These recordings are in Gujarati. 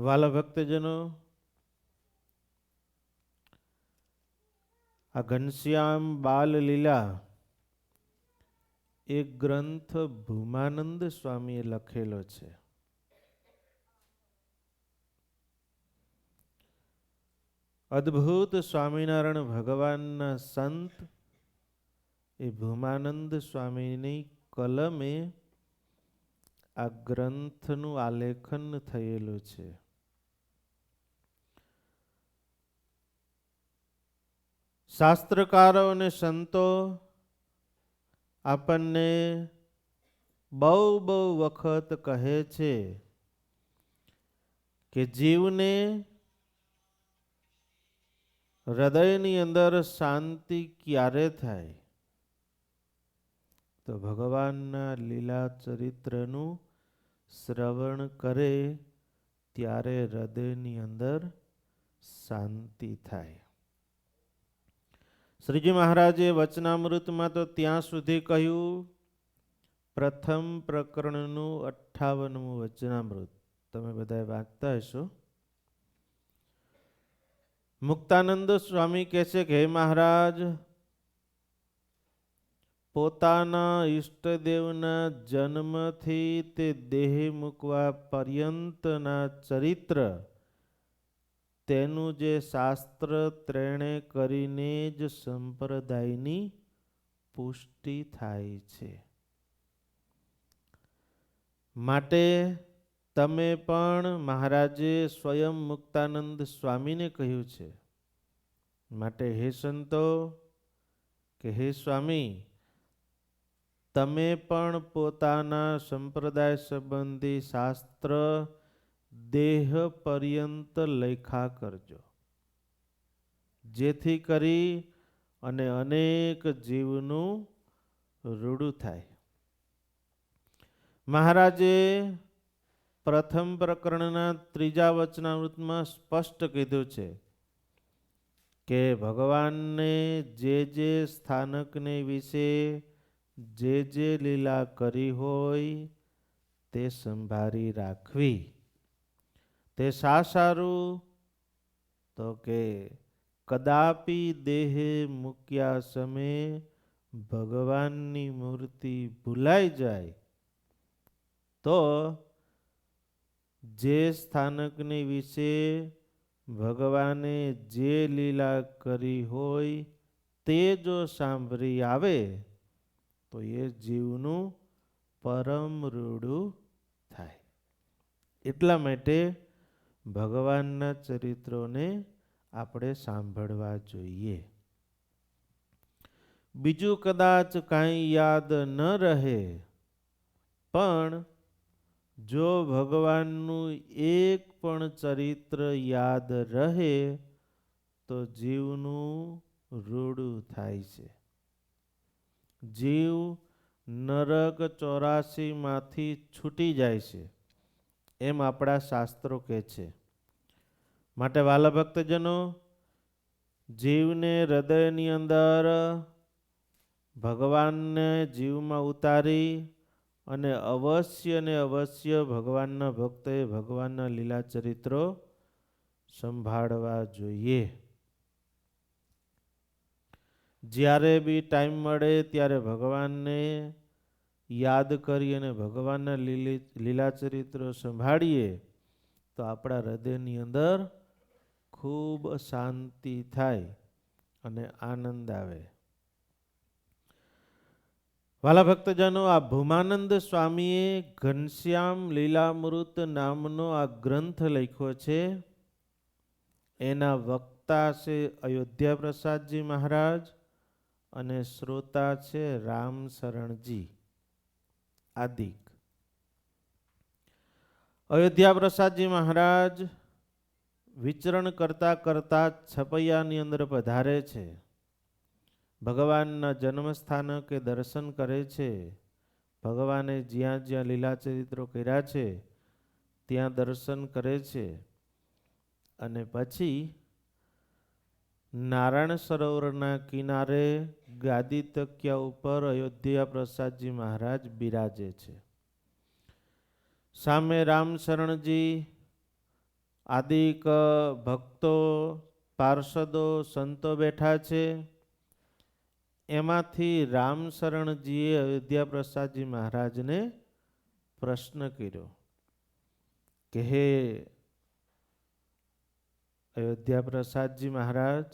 વાલા ભક્તજનો, આ ઘનશ્યામ બાલ લીલા એક ગ્રંથ ભૂમાનંદ સ્વામીએ લખેલો છે. અદ્ભુત સ્વામિનારાયણ ભગવાનના સંત એ ભૂમાનંદ સ્વામીની કલમે આ ગ્રંથનું આલેખન થયેલું છે. શાસ્ત્રકારો અને સંતો આપણને બહુ બહુ વખત કહે છે કે જીવને હૃદયની અંદર શાંતિ ક્યારે થાય? તો ભગવાનના લીલા ચરિત્રનું શ્રવણ કરે ત્યારે હૃદયની અંદર શાંતિ થાય. શ્રીજી મહારાજે વચનામૃતમાં તો ત્યાં સુધી કહ્યું, પ્રથમ પ્રકરણનું 58મું વચનામૃત તમે બધા વાંચતા હશો. મુક્તાનંદ સ્વામી કહે છે કે હે મહારાજ, પોતાના ઈષ્ટદેવના જન્મથી તે દેહ મૂકવા પર્યંતના ચરિત્ર તેનું જે શાસ્ત્ર ત્રણે કરીને જ સંપ્રદાયની પુષ્ટિ થાય છે. માટે તમે પણ મહારાજે સ્વયં મુક્તાનંદ સ્વામીને કહ્યું છે. માટે હે સંતો કે હે સ્વામી, તમે પણ પોતાના સંપ્રદાય સંબંધી શાસ્ત્ર દેહ પર્યંત લેખા કરજો, જેથી કરી અને અનેક જીવનું રૂડું થાય. મહારાજે પ્રથમ પ્રકરણના 3જા વચનામૃતમાં સ્પષ્ટ કીધું છે કે ભગવાનને જે સ્થાનકને વિશે જે લીલા કરી હોય તે સંભાળી રાખવી. તે શા સારું? તો કે કદાપી દેહે મૂક્યા સમયે ભગવાનની મૂર્તિ ભૂલાઈ જાય તો જે સ્થાનકની વિશે ભગવાને જે લીલા કરી હોય તે જો સાંભળી આવે તો એ જીવનું પરમ રૂડું થાય. એટલા માટે ભગવાનના ચરિત્રોને આપણે સાંભળવા જોઈએ. બીજું કદાચ કાંઈ યાદ ન રહે, પણ જો ભગવાનનું એક પણ ચરિત્ર યાદ રહે તો જીવનું રૂડું થાય છે. જીવ નરક 84માંથી છૂટી જાય છે, એમ આપણા શાસ્ત્રો કહે છે. માટે વાલા ભક્તજનો, જીવને હૃદયની અંદર ભગવાનને જીવમાં ઉતારી અને અવશ્ય ને અવશ્ય ભગવાનના ભક્તોએ ભગવાનના લીલા ચરિત્રો સંભાળવા જોઈએ. જ્યારે બી ટાઈમ મળે ત્યારે ભગવાનને યાદ કરી અને ભગવાનના લીલા ચરિત્રો સંભાળીએ તો આપણા હૃદયની અંદર ખૂબ શાંતિ થાય અને આનંદ આવે. વાલા ભક્તજનો, આ ભૂમાનંદ સ્વામીએ ઘનશ્યામ લીલામૃત નામનો આ ગ્રંથ લખ્યો છે. એના વક્તા છે અયોધ્યા પ્રસાદજી મહારાજ અને શ્રોતા છે રામશરણજી આદિક. અયોધ્યા પ્રસાદજી મહારાજ વિચરણ કરતા કરતા છપૈયાની અંદર પધારે છે. ભગવાનના જન્મસ્થાનકે દર્શન કરે છે. ભગવાને જ્યાં જ્યાં લીલા ચરિત્રો કર્યા છે ત્યાં દર્શન કરે છે. અને પછી નારાયણ સરોવરના કિનારે ગાદી તકિયા ઉપર અયોધ્યા પ્રસાદજી મહારાજ બિરાજે છે. સામે રામશરણજી આદિક ભક્તો, પાર્ષદો, સંતો બેઠા છે. એમાંથી રામશરણજીએ અયોધ્યા પ્રસાદજી મહારાજને પ્રશ્ન કર્યો કે હે અયોધ્યા પ્રસાદજી મહારાજ,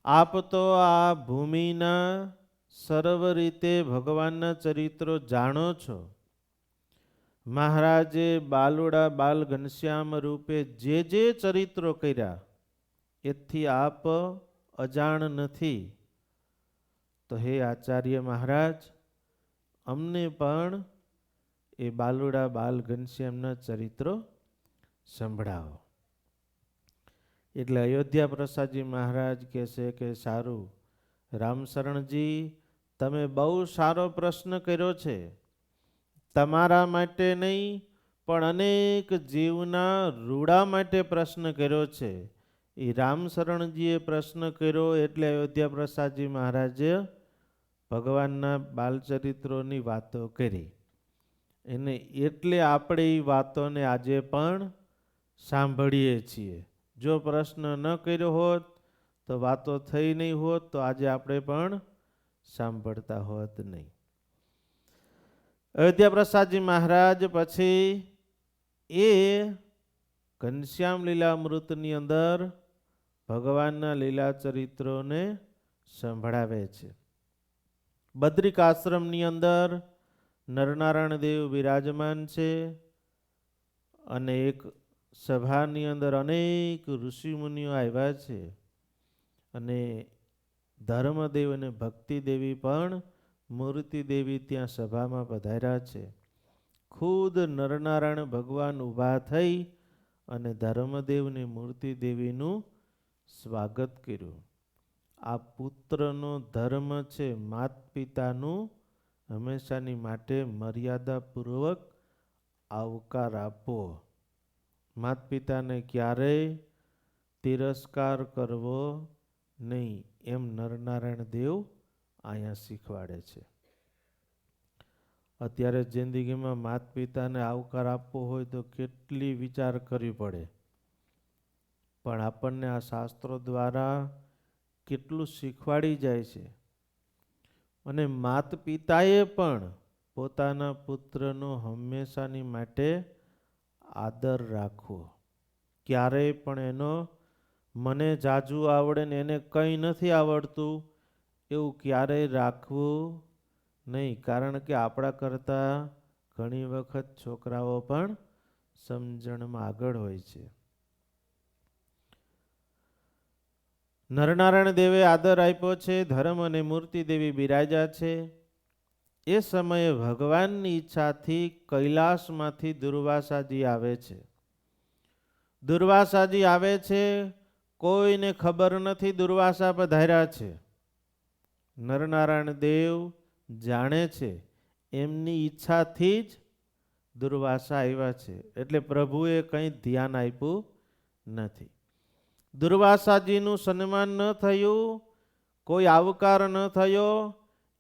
આપ તો આ ભૂમિના સર્વ રીતે ભગવાનના ચરિત્રો જાણો છો. મહારાજે બાલુડા બાલ ઘનશ્યામ રૂપે જે ચરિત્રો કર્યા એથી આપ અજાણ નથી. તો હે આચાર્ય મહારાજ, અમને પણ એ બાલુડા બાલ ઘનશ્યામના ચરિત્રો સંભળાવો. એટલે અયોધ્યા પ્રસાદજી મહારાજ કહે છે કે સારું રામશરણજી, તમે બહુ સારો પ્રશ્ન કર્યો છે. તમારા માટે નહીં પણ અનેક જીવના રૂડા માટે પ્રશ્ન કર્યો છે. એ રામશરણજીએ પ્રશ્ન કર્યો એટલે અયોધ્યા પ્રસાદજી મહારાજે ભગવાનના બાલચરિત્રોની વાતો કરી. એને એટલે આપણે એ વાતોને આજે પણ સાંભળીએ છીએ. જો પ્રશ્ન ન કર્યો હોત તો વાતો થઈ નહીં હોત તો આજે આપણે પણ સાંભળતા હોત નહીં. અયોધ્યા પ્રસાદજી મહારાજ પછી એ ઘનશ્યામ લીલામૃતની અંદર ભગવાનના લીલા ચરિત્રોને સંભળાવે છે. બદ્રિકાશ્રમની અંદર નરનારાયણ દેવ બિરાજમાન છે અને એક સભાની અંદર અનેક ઋષિમુનિઓ આવ્યા છે અને ધર્મદેવ અને ભક્તિ દેવી પણ મૂર્તિ દેવી ત્યાં સભામાં પધાર્યા છે. ખુદ નરનારાયણ ભગવાન ઊભા થઈ અને ધર્મદેવની મૂર્તિ દેવીનું સ્વાગત કર્યું. આ પુત્રનો ધર્મ છે માત પિતાનું હંમેશાની માટે મર્યાદાપૂર્વક આવકાર આપવો. માત પિતાને ક્યારેય તિરસ્કાર કરવો નહીં, એમ નરનારાયણ દેવ અહીંયા શીખવાડે છે. અત્યારે જિંદગીમાં માત પિતાને આવકાર આપવો હોય તો કેટલી વિચાર કરવી પડે, પણ આપણને આ શાસ્ત્રો દ્વારા કેટલું શીખવાડી જાય છે. અને માત પિતાએ પણ પોતાના પુત્રનો હંમેશાની માટે આદર રાખવો. ક્યારેય પણ એનો મને જાજુ આવડે ને એને કંઈ નથી આવડતું એવું ક્યારેય રાખવું નહીં, કારણ કે આપણા કરતાં ઘણી વખત છોકરાઓ પણ સમજણમાં આગળ હોય છે. નરનારાયણ દેવે આદર આપ્યો છે. ધર્મ અને મૂર્તિ દેવી બિરાજ્યા છે. એ સમયે ભગવાનની ઈચ્છાથી કૈલાસમાંથી દુર્વાસાજી આવે છે. દુર્વાસાજી આવે છે, કોઈને ખબર નથી દુર્વાસા પધાર્યા છે. નરનારાયણ દેવ જાણે છે એમની ઈચ્છાથી જ દુર્વાસા આવ્યા છે, એટલે પ્રભુએ કંઈ ધ્યાન આપ્યું નથી. દુર્વાસાજીનું સન્માન ન થયું, કોઈ આવકાર ન થયો,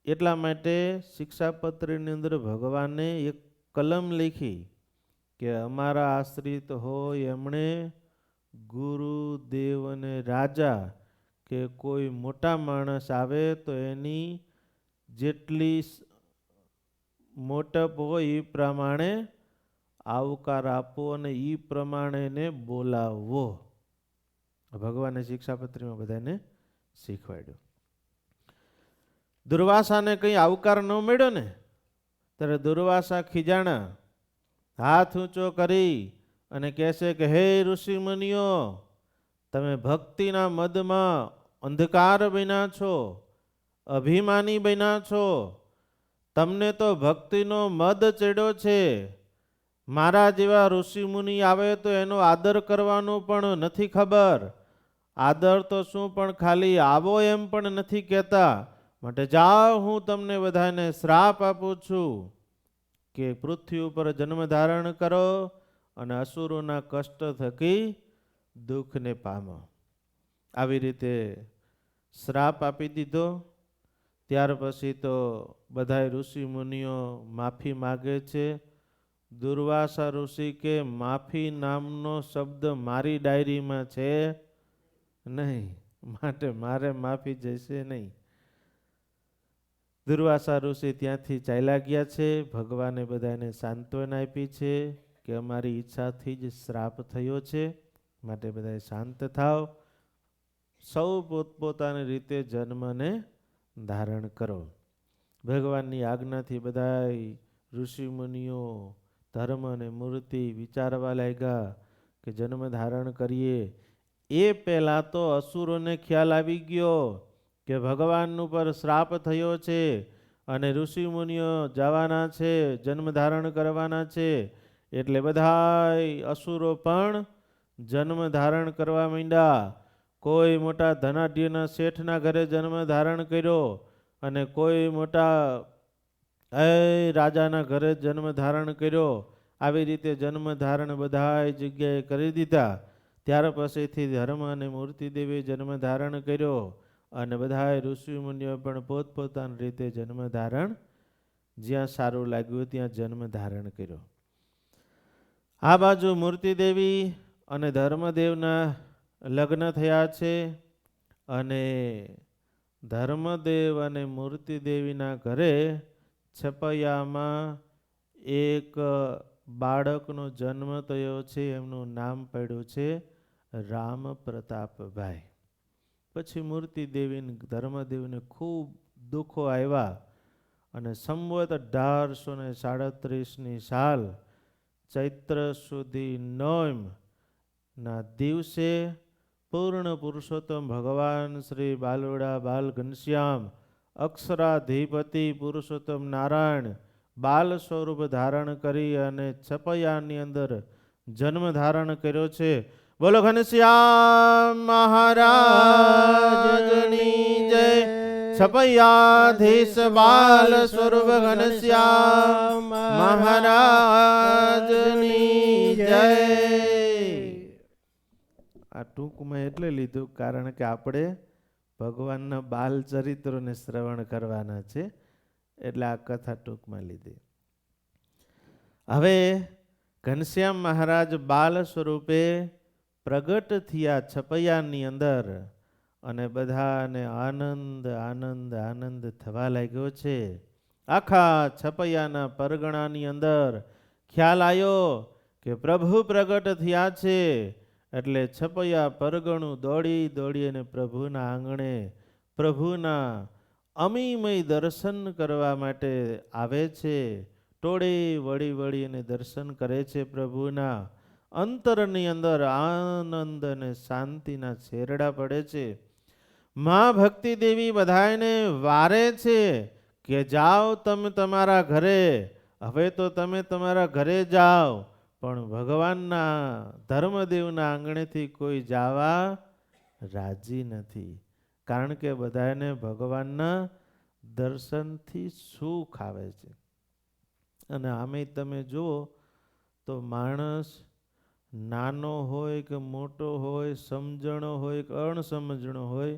એટલા માટે શિક્ષાપત્રની અંદર ભગવાને એક કલમ લખી કે અમારા આશ્રિત હોય એમણે ગુરુ દેવ અને રાજા કે કોઈ મોટા માણસ આવે તો એની જેટલી મોટપ હોય એ પ્રમાણે આવકાર આપવો અને એ પ્રમાણે એને બોલાવવો. ભગવાને શિક્ષાપત્રીમાં બધાને શીખવાડ્યું. દુર્વાસાને કંઈ આવકાર ન મળ્યો ને ત્યારે દુર્વાસા ખીજાણા, હાથ ઊંચો કરી અને કહેશે કે હે ઋષિ મુનિઓ, તમે ભક્તિના મદમાં અંધકાર બન્યા છો, અભિમાની બન્યા છો. તમને તો ભક્તિનો મદ ચડ્યો છે. મારા જેવા ઋષિ મુનિ આવે તો એનો આદર કરવાનો પણ નથી ખબર. આદર તો શું પણ ખાલી આવો એમ પણ નથી કહેતા. માટે જાઓ, હું તમને બધાને શ્રાપ આપું છું કે પૃથ્વી ઉપર જન્મ ધારણ કરો અને અસુરોના કષ્ટ થકી દુઃખને પામો. આવી રીતે શ્રાપ આપી દીધો. ત્યાર પછી તો બધા ઋષિ મુનિઓ માફી માગે છે. દુર્વાસા ઋષિ કે માફી નામનો શબ્દ મારી ડાયરીમાં છે નહીં, માટે મારે માફી જશે નહીં. દુર્વાસા ઋષિ ત્યાંથી ચાલ્યા ગયા છે. ભગવાને બધાને સાંત્વના આપી છે કે અમારી ઈચ્છાથી જ શ્રાપ થયો છે, માટે બધાએ શાંત થાવ, સૌ પોતપોતાની રીતે જન્મને ધારણ કરો. ભગવાનની આજ્ઞાથી બધા ઋષિ મુનિઓ ધર્મ અને મૂર્તિ વિચારવા લાગ્યા કે જન્મ ધારણ કરીએ. એ પહેલાં તો અસુરોને ખ્યાલ આવી ગયો કે ભગવાન ઉપર શ્રાપ થયો છે અને ઋષિ મુનિઓ જવાના છે, જન્મ ધારણ કરવાના છે. એટલે બધાય અસુરો પણ જન્મ ધારણ કરવા માંડ્યા. કોઈ મોટા ધનાઢ્યના શેઠના ઘરે જન્મ ધારણ કર્યો અને કોઈ મોટા રાજાના ઘરે જન્મ ધારણ કર્યો. આવી રીતે જન્મ ધારણ બધાય જગ્યાએ કરી દીધા. ત્યાર પછીથી ધર્મ અને મૂર્તિ દેવી જન્મ ધારણ કર્યો અને બધાય ઋષિ મુનિઓ પણ પોતપોતાની રીતે જન્મ ધારણ, જ્યાં સારું લાગ્યું ત્યાં જન્મ ધારણ કર્યો. આ બાજુ મૂર્તિ દેવી અને ધર્મદેવના લગ્ન થયા છે અને ધર્મદેવ અને મૂર્તિ દેવીના ઘરે છપૈયામાં એક બાળકનો જન્મ થયો છે. એમનું નામ પડ્યું છે રામ પ્રતાપભાઈ. પછી મૂર્તિ દેવી ધર્મદેવને ખૂબ દુઃખો આવ્યા અને સંવત 1837ની સાલ ચૈત્ર સુધી નોમના દિવસે પૂર્ણ પુરુષોત્તમ ભગવાન શ્રી બાલુડા બાલ ઘનશ્યામ અક્ષરાધિપતિ પુરુષોત્તમ નારાયણ બાલ સ્વરૂપ ધારણ કરી અને છપૈયાની અંદર જન્મ ધારણ કર્યો છે. બોલો ઘનશ્યામ મહારાજની જય. છપૈયાધીશ બાલ સ્વરૂપ ઘનશ્યામ મહારાજની જય. આ ટૂંકમાં એટલે લીધું કારણ કે આપણે ભગવાનના બાલ ચરિત્રોને શ્રવણ કરવાના છે, એટલે આ કથા ટૂંકમાં લીધી. હવે ઘનશ્યામ મહારાજ બાલ સ્વરૂપે પ્રગટ થયા છપૈયાની અંદર અને બધાને આનંદ આનંદ આનંદ થવા લાગ્યો છે. આખા છપૈયાના પરગણાની અંદર ખ્યાલ આવ્યો કે પ્રભુ પ્રગટ થયા છે. એટલે છપૈયા પરગણું દોડી દોડી અને પ્રભુના આંગણે પ્રભુના અમીમય દર્શન કરવા માટે આવે છે. ટોળે વળી વળી અને દર્શન કરે છે. પ્રભુના અંતરની અંદર આનંદ અને શાંતિના છેરડા પડે છે. મા ભક્તિ દેવી બધાને વારે છે કે જાઓ તમે તમારા ઘરે, હવે તો તમે તમારા ઘરે જાઓ, પણ ભગવાનના ધર્મદેવના આંગણેથી કોઈ જવા રાજી નથી. કારણ કે બધાને ભગવાનના દર્શનથી સુખ આવે છે. અને આમે તમે જુઓ તો માણસ નાનો હોય કે મોટો હોય, સમજણો હોય કે અણસમજણો હોય,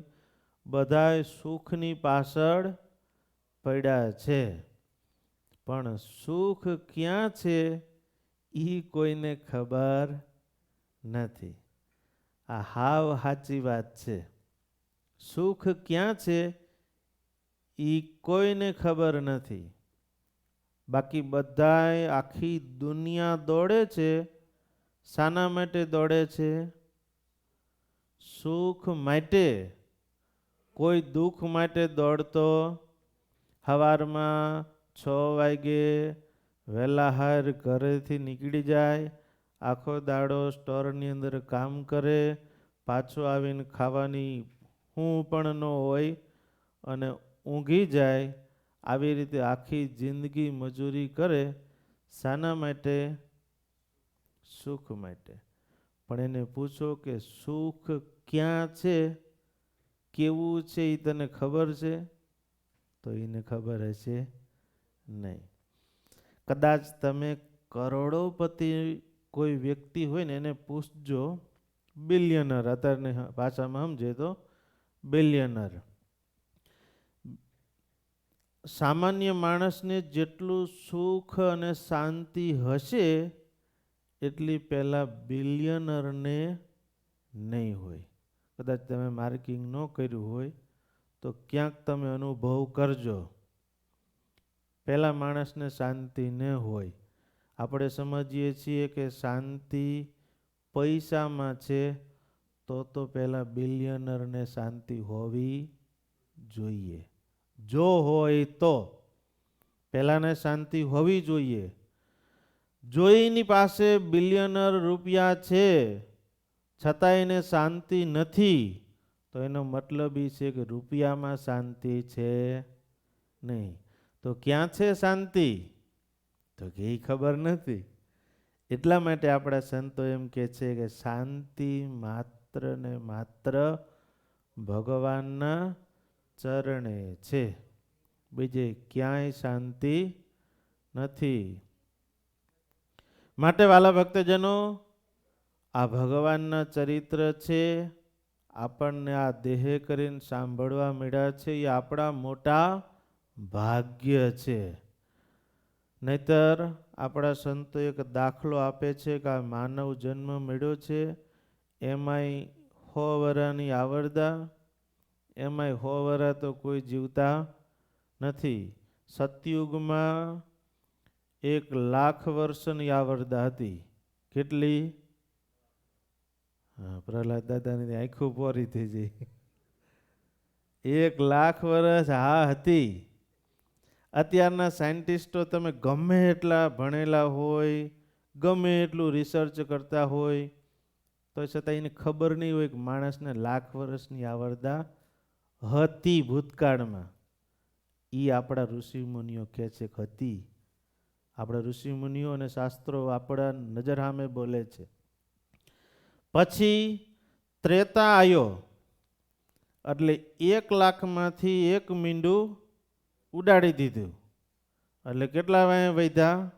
બધાય સુખની પાછળ પડ્યા છે. પણ સુખ ક્યાં છે એ કોઈને ખબર નથી. આ હાવ સાચી વાત છે. સુખ ક્યાં છે એ કોઈને ખબર નથી. બાકી બધાય આખી દુનિયા દોડે છે. શાના માટે દોડે છે? સુખ માટે. કોઈ દુઃખ માટે દોડતો સવારમાં 6 વાગે વહેલા હાર ઘરેથી નીકળી જાય, આખો દાડો સ્ટોરની અંદર કામ કરે, પાછો આવીને ખાવાની હું પણ ન હોય અને ઊંઘી જાય. આવી રીતે આખી જિંદગી મજૂરી કરે. શાના માટે? સુખ માટે. પણ એને પૂછો કે સુખ ક્યાં છે, કેવું છે, એ તને ખબર છે? તો એને ખબર હશે નહીં. કદાચ તમે કરોડોપતિ કોઈ વ્યક્તિ હોય ને એને પૂછજો, બિલિયનર, અત્યારની ભાષામાં સમજે તો બિલિયનર, સામાન્ય માણસને જેટલું સુખ અને શાંતિ હશે એટલી પહેલાં બિલિયનરને નહીં હોય. કદાચ તમે માર્કિંગ ન કર્યું હોય તો ક્યાંક તમે અનુભવ કરજો. પહેલાં માણસને શાંતિ ન હોય. આપણે સમજીએ છીએ કે શાંતિ પૈસામાં છે, તો પહેલાં બિલિયનરને શાંતિ હોવી જોઈએ. જો હોય તો પહેલાંને શાંતિ હોવી જોઈએ. જો એની પાસે બિલિયનર રૂપિયા છે છતાં એને શાંતિ નથી, તો એનો મતલબ એ છે કે રૂપિયામાં શાંતિ છે નહીં. તો ક્યાં છે શાંતિ? તો કે એ ખબર નથી. એટલા માટે આપણા સંતો એમ કહે છે કે શાંતિ માત્ર ને માત્ર ભગવાનના ચરણે છે, બીજે ક્યાંય શાંતિ નથી. માટે વાલા ભક્તજનો, આ ભગવાનના ચરિત્ર છે, આપણને આ દેહ કરીને સાંભળવા મળ્યા છે, એ આપણા મોટા ભાગ્ય છે. નહીતર આપણા સંતો એક દાખલો આપે છે કે આ માનવ જન્મ મળ્યો છે, એમાંય 100 વર્ષની આવરદા, એમાંય 100 વર્ષ તો કોઈ જીવતા નથી. સતયુગમાં 1,00,000 વર્ષની આવરદા હતી. કેટલી? પ્રહલાદ દાદાની આંખો પોરી થઈ ગઈ. 1,00,000 વર્ષ હા હતી. અત્યારના સાયન્ટિસ્ટો તમે ગમે એટલા ભણેલા હોય, ગમે એટલું રિસર્ચ કરતા હોય, તો છતાં એને ખબર નહીં હોય કે માણસને 1,00,000 વર્ષની આવરદા હતી ભૂતકાળમાં. એ આપણા ઋષિમુનિઓ કહે છે કે હતી. આપણા ઋષિમુનિઓ અને શાસ્ત્રો આપણા નજર સામે બોલે છે. પછી ત્રેતા આવ્યો એટલે 1,00,000માંથી 1 મીંડું ઉડાડી દીધું. એટલે કેટલા વાય વધ્યા?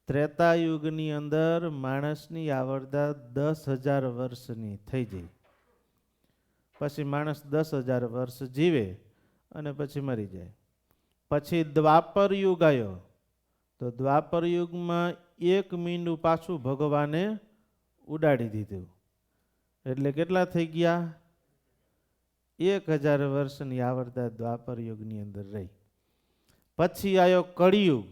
ત્રેતા યુગની અંદર માણસની આવરદા 10,000 વર્ષની થઈ ગઈ. પછી માણસ 10,000 વર્ષ જીવે અને પછી મરી જાય. પછી દ્વાપર યુગ આવ્યો, તો દ્વાપર યુગમાં 1 મીંડું પાછું ભગવાને ઉડાડી દીધું. એટલે કેટલા થઈ ગયા? 1,000 વર્ષની આવરદા દ્વાપર યુગની અંદર રહી. પછી આવ્યો કળિયુગ.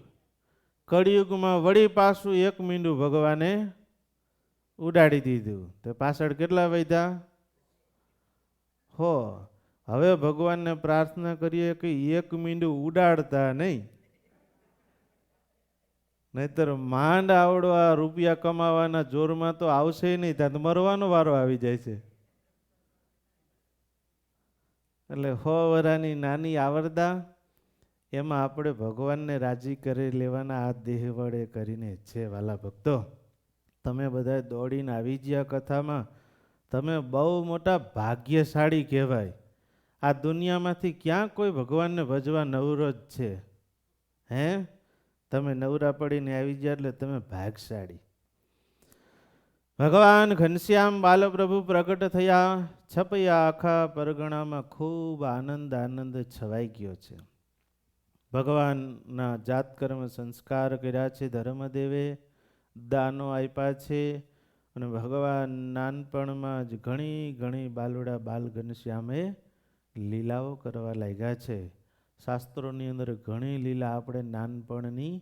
કળિયુગમાં વળી પાછું 1 મીંડું ભગવાને ઉડાડી દીધું. તો પાછળ કેટલા વધ્યા? હવે ભગવાનને પ્રાર્થના કરીએ કે 1 મીંડું ઉડાડતા નહીં, નહીતર માંડ આવડો આ રૂપિયા કમાવાના જોરમાં તો આવશે નહીં, ત્યાં તો મરવાનો વારો આવી જાય છે. એટલે 100 વર્ષની નાની આવરદા, એમાં આપણે ભગવાનને રાજી કરી લેવાના આ દેહ વડે કરીને છે. વાલા ભક્તો, તમે બધા દોડીને આવી ગયા કથામાં, તમે બહુ મોટા ભાગ્યશાળી કહેવાય. આ દુનિયામાંથી ક્યાં કોઈ ભગવાનને ભજવા નવરો જ છે? હે, તમે નવરા પડીને આવી ગયા એટલે તમે ભાગશાળી. ભગવાન ઘનશ્યામ બાલપ્રભુ પ્રગટ થયા, છપૈયા આખા પરગણામાં ખૂબ આનંદ આનંદ છવાઈ ગયો છે. ભગવાનના જાતકર્મ સંસ્કાર કર્યા છે, ધર્મદેવે દાનો આપ્યા છે, અને ભગવાન નાનપણમાં જ ઘણી ઘણી બાલુડા બાલ ઘનશ્યામે લીલાઓ કરવા લાગ્યા છે. શાસ્ત્રોની અંદર ઘણી લીલા આપણે નાનપણની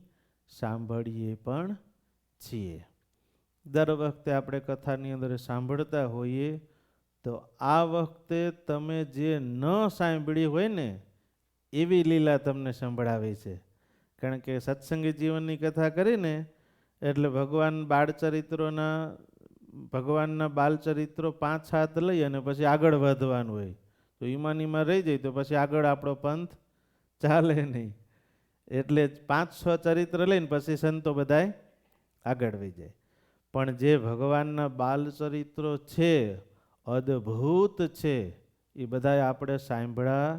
સાંભળીએ પણ છીએ. દર વખતે આપણે કથાની અંદર સાંભળતા હોઈએ, તો આ વખતે તમે જે ન સાંભળી હોય ને એવી લીલા તમને સંભળાવે છે. કારણ કે સત્સંગી જીવનની કથા કરીને એટલે ભગવાનના બાલચરિત્રો 5-7 લઈ અને પછી આગળ વધવાનું હોય. તો ઈમાનીમાં રહી જાય તો પછી આગળ આપણો પંથ ચાલે નહીં. એટલે 5-6 ચરિત્ર લઈને પછી સંતો બધાય આગળ વહી જાય. પણ જે ભગવાનના બાલચરિત્રો છે, અદ્ભુત છે, એ બધા આપણે સાંભળ્યા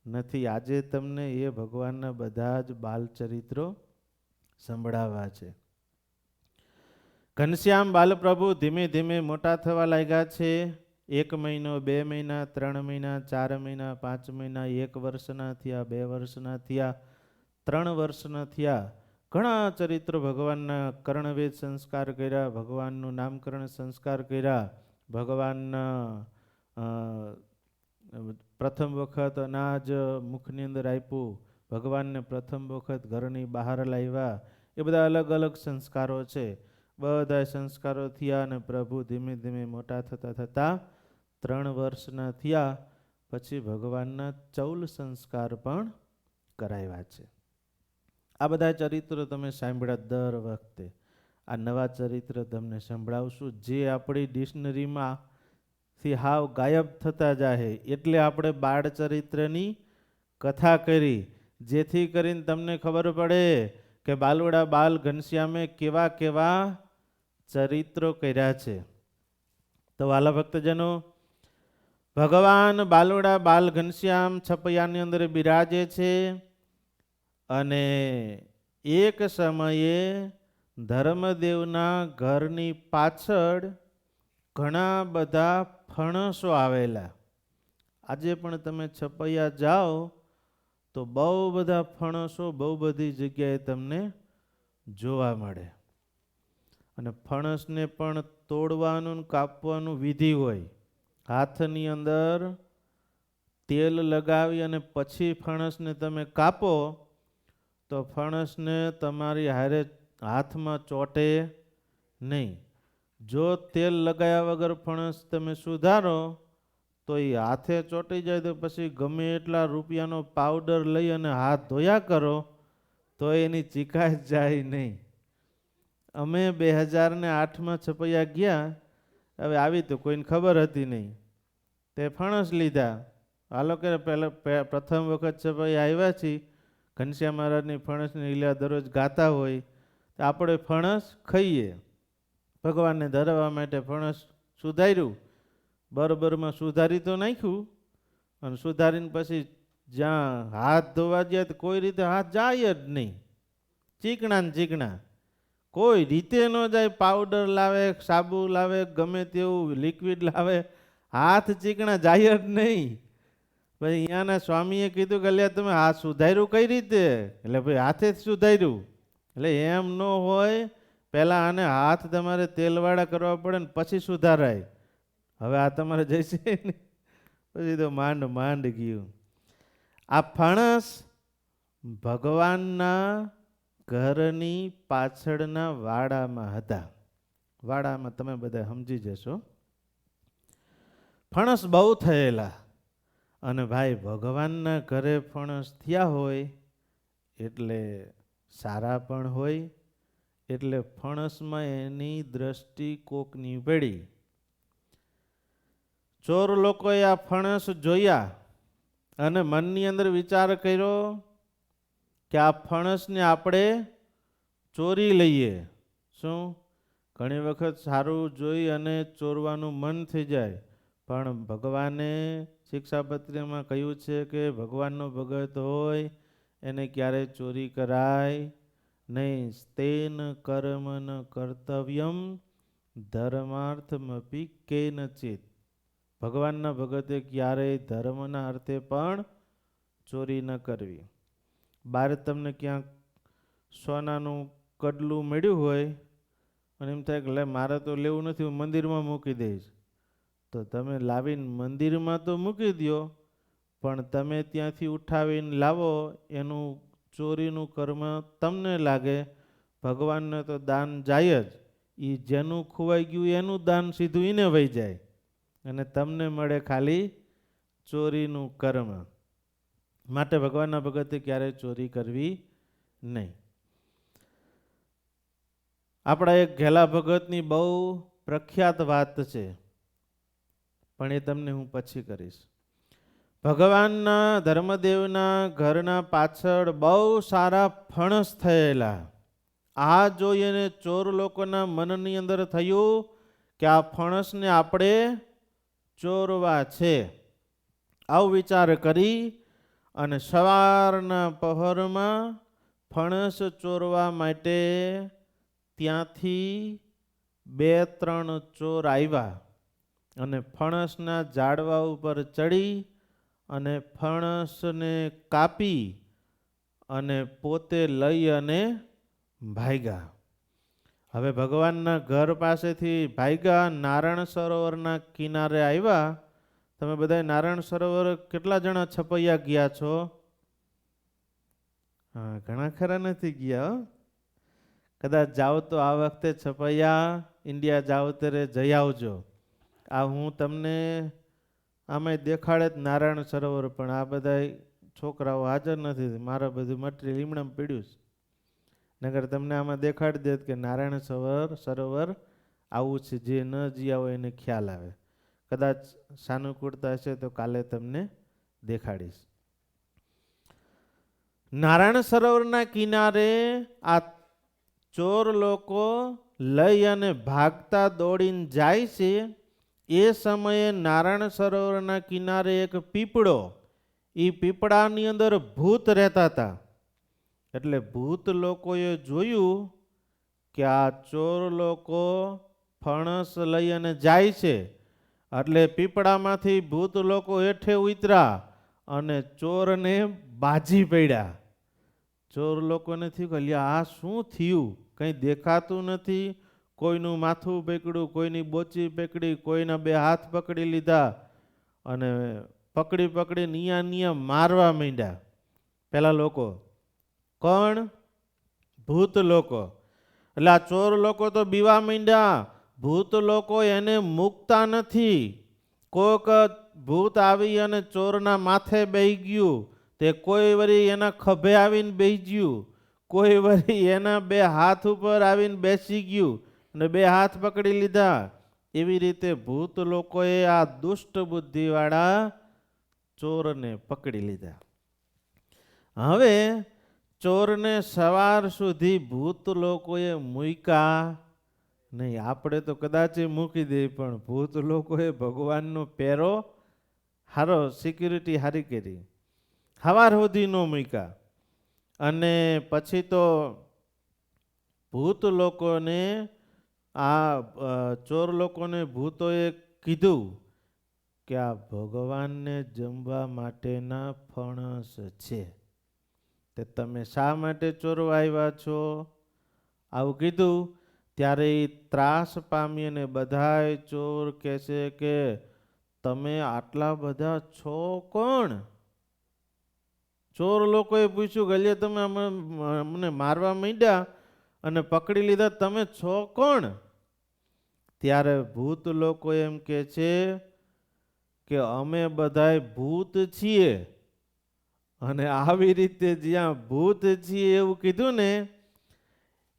નથી. આજે તમને એ ભગવાનના બધા જ બાલચરિત્રો સંભળાવવા છે. ઘનશ્યામ બાલપ્રભુ ધીમે ધીમે મોટા થવા લાગ્યા છે. 1 મહિનો, 2 મહિના, 3 મહિના, 4 મહિના, 5 મહિના, 1 વર્ષના થયા, 2 વર્ષના થયા, 3 વર્ષના થયા. ઘણા ચરિત્રો ભગવાનના કર્ણવેદ સંસ્કાર કર્યા, ભગવાનનું નામકરણ સંસ્કાર કર્યા, ભગવાનના પ્રથમ વખત અનાજ મુખની અંદર આપ્યું, ભગવાનને પ્રથમ વખત ઘરની બહાર લાવ્યા. એ બધા અલગ અલગ સંસ્કારો છે. બધા સંસ્કારો થયા અને પ્રભુ ધીમે ધીમે મોટા થતા થતા 3 વર્ષના થયા. પછી ભગવાનના 14 સંસ્કાર પણ કરાવ્યા છે. આ બધા ચરિત્રો તમે સાંભળ્યા દર વખતે. આ નવા ચરિત્ર તમને સંભળાવશું જે આપણી ડિક્શનરીમાં થી હાવ ગાયબ થતા જાય. એટલે આપણે બાળ ચરિત્રની કથા કરી, જેથી કરીને તમને ખબર પડે કે બાલુડા બાલ ઘનશ્યામે કેવા કેવા ચરિત્રો કર્યા છે. તો વાલા ભક્તજનો, ભગવાન બાલુડા બાલ ઘનશ્યામ છપૈયાની અંદર બિરાજે છે અને એક સમયે ધર્મદેવના ઘરની પાછળ ઘણા બધા ફણસો આવેલા. આજે પણ તમે છપૈયા જાઓ તો બહુ બધા ફણસો બહુ બધી જગ્યાએ તમને જોવા મળે. અને ફણસને પણ તોડવાનું કાપવાનું વિધિ હોય. હાથની અંદર તેલ લગાવી અને પછી ફણસને તમે કાપો તો ફણસને તમારી હારે હાથમાં ચોટે નહીં. જો તેલ લગાવ્યા વગર ફણસ તમે સુધારો તો એ હાથે ચોંટી જાય તો પછી ગમે એટલા રૂપિયાનો પાવડર લઈ અને હાથ ધોયા કરો તો એની ચીકાશ જાય નહીં. અમે 2008માં છપૈયા ગયા. હવે આવી તો કોઈને ખબર હતી નહીં. તે ફણસ લીધા. હાલો કે પહેલાં પ્રથમ વખત છપૈયા આવ્યા છીએ. ઘનશ્યામ મહારાજની ફણસની લીલા દરરોજ ગાતા હોય તો આપણે ફણસ ખાઈએ. ભગવાનને ધરવા માટે ફણસ સુધાર્યું. બરોબરમાં સુધારી તો નાખ્યું અને સુધારીને પછી જ્યાં હાથ ધોવા ગયા તો કોઈ રીતે હાથ જાય જ નહીં. ચીકણા ને ચીકણા, કોઈ રીતે ન જાય. પાવડર લાવે, સાબુ લાવે, ગમે તેવું લિક્વિડ લાવે, હાથ ચીકણા જાય જ નહીં. પછી અહીંયાના સ્વામીએ કીધું કે અલ્યા તમે હાથ સુધાર્યું કઈ રીતે? એટલે ભાઈ હાથે જ સુધાર્યું. એટલે એમ ન હોય, પહેલાં આને હાથ તમારે તેલવાળા કરવા પડે ને પછી સુધારાય. હવે આ તમારે જઈશે ને પછી તો માંડ માંડ ગયું. આ ફણસ ભગવાનના ઘરની પાછળના વાડામાં હતા. વાડામાં તમે બધા સમજી જશો. ફણસ બહુ થયેલા અને ભાઈ ભગવાનના ઘરે ફણસ થયા હોય એટલે સારા પણ હોય. એટલે ફણસમાં એની દ્રષ્ટિ કોકની પડી. ચોર લોકોએ આ ફણસ જોયા અને મનની અંદર વિચાર કર્યો કે આ ફણસને આપણે ચોરી લઈએ. શું? ઘણી વખત સારું જોઈ અને ચોરવાનું મન થઈ જાય, પણ ભગવાને શિક્ષાપત્રીમાં કહ્યું છે કે ભગવાનનો ભગત હોય એને ક્યારેય ચોરી કરાય નહીં. સ્તેન કર્મ ન કર્તવ્યમ ધર્માર્થમપી કેનચિત. ભગવાનના ભગતે ક્યારેય ધર્મના અર્થે પણ ચોરી ન કરવી. બહાર તમને ક્યાંક સોનાનું કડલું મળ્યું હોય અને એમ થાય કે લે મારે તો લેવું નથી, હું મંદિરમાં મૂકી દઈશ. તો તમે લાવીને મંદિરમાં તો મૂકી દો, પણ તમે ત્યાંથી ઉઠાવીને લાવો એનું ચોરીનું કર્મ તમને લાગે. ભગવાનને તો દાન જાય જ. એ જેનું ખોવાઈ ગયું એનું દાન સીધું એને વહી જાય અને તમને મળે ખાલી ચોરીનું કર્મ. માટે ભગવાનના ભગતે ક્યારેય ચોરી કરવી નહીં. આપણા એક ઘેલા ભગતની બહુ પ્રખ્યાત વાત છે, પણ એ તમને હું પછી કરીશ. ભગવાનના ધર્મદેવના ઘરના પાછળ બહુ સારા ફણસ થયેલા. આ જોઈને ચોર લોકોના મનની અંદર થયું કે આ ફણસને આપણે ચોરવા છે. આવો વિચાર કરી અને સવારના પહોરમાં ફણસ ચોરવા માટે ત્યાંથી 2-3 ચોર આવ્યા અને ફણસના ઝાડવા ઉપર ચડી અને ફણસને કાપી અને પોતે લઈ અને ભાગ્યા. હવે ભગવાનના ઘર પાસેથી ભાગ્યા, નારાયણ સરોવરના કિનારે આવ્યા. તમે બધા નારાયણ સરોવર કેટલા જણા છપૈયા ગયા છો? હા, ઘણા ખરા નથી ગયા હો. કદાચ જાઓ તો આ વખતે છપૈયા ઇન્ડિયા જાઓ ત્યારે જઈ આવજો. આ હું તમને આમાં દેખાડે જ નારાયણ સરોવર, પણ આ બધા છોકરાઓ હાજર નથી. મારે બધું મટીરિયલ લીમડામાં પડ્યું છે. નગર તમને આમાં દેખાડી દેત કે નારાયણ સરોવર આવું છે. જે ન જ્યાં હોય એને ખ્યાલ આવે. કદાચ સાનુકૂળતા હશે તો કાલે તમને દેખાડીશ. નારાયણ સરોવરના કિનારે આ ચોર લોકો લઈ અને ભાગતા દોડીને જાય છે. એ સમયે નારાયણ સરોવરના કિનારે એક પીપળો, એ પીપળાની અંદર ભૂત રહેતા હતા. એટલે ભૂત લોકોએ જોયું કે આ ચોર લોકો ફણસ લઈ અને જાય છે. એટલે પીપળામાંથી ભૂત લોકો હેઠે ઉતર્યા અને ચોરને બાજી પડ્યા. ચોર લોકોને થયું કે લ્યા આ શું થયું? કંઈ દેખાતું નથી. કોઈનું માથું પકડ્યું, કોઈની બોચી પકડી, કોઈના બે હાથ પકડી લીધા અને પકડી પકડી નિયા મારવા માંડ્યા. પેલા લોકો કોણ? ભૂત લોકો. એટલે આ ચોર લોકો તો બીવા માંડ્યા. ભૂત લોકો એને મૂકતા નથી. કોઈક ભૂત આવી અને ચોરના માથે બેહી ગયું, તે કોઈ વળી એના ખભે આવીને બેસી ગયું, કોઈ વળી એના બે હાથ ઉપર આવીને બેસી ગયું અને બે હાથ પકડી લીધા. એવી રીતે ભૂત લોકોએ આ દુષ્ટ બુદ્ધિવાળા ચોરને પકડી લીધા. હવે ચોરને સવાર સુધી ભૂત લોકોએ મૂક્યા નહીં. આપણે તો કદાચ મૂકી દઈએ, પણ ભૂત લોકોએ ભગવાનનો પહેરો હારો, સિક્યુરિટી હારી કરી. સવાર સુધી ન મૂક્યા. અને પછી તો ભૂત લોકોને ચોર લોકોને ભૂતોએ કીધું કે આ ભગવાનને જમવા માટેના ફણસ છે, તે તમે શા માટે ચોરવા આવ્યા છો? આવું કીધું ત્યારે એ ત્રાસ પામી અને બધાય ચોર કહેશે કે તમે આટલા બધા છો કોણ? ચોર લોકોએ પૂછ્યું કે અલ્યા તમે અમને મારવા માંડ્યા અને પકડી લીધા, તમે છો કોણ? ત્યારે ભૂત લોકો એમ કહે છે કે અમે બધાય ભૂત છીએ. અને આવી રીતે જ્યાં ભૂત છીએ એવું કીધું ને,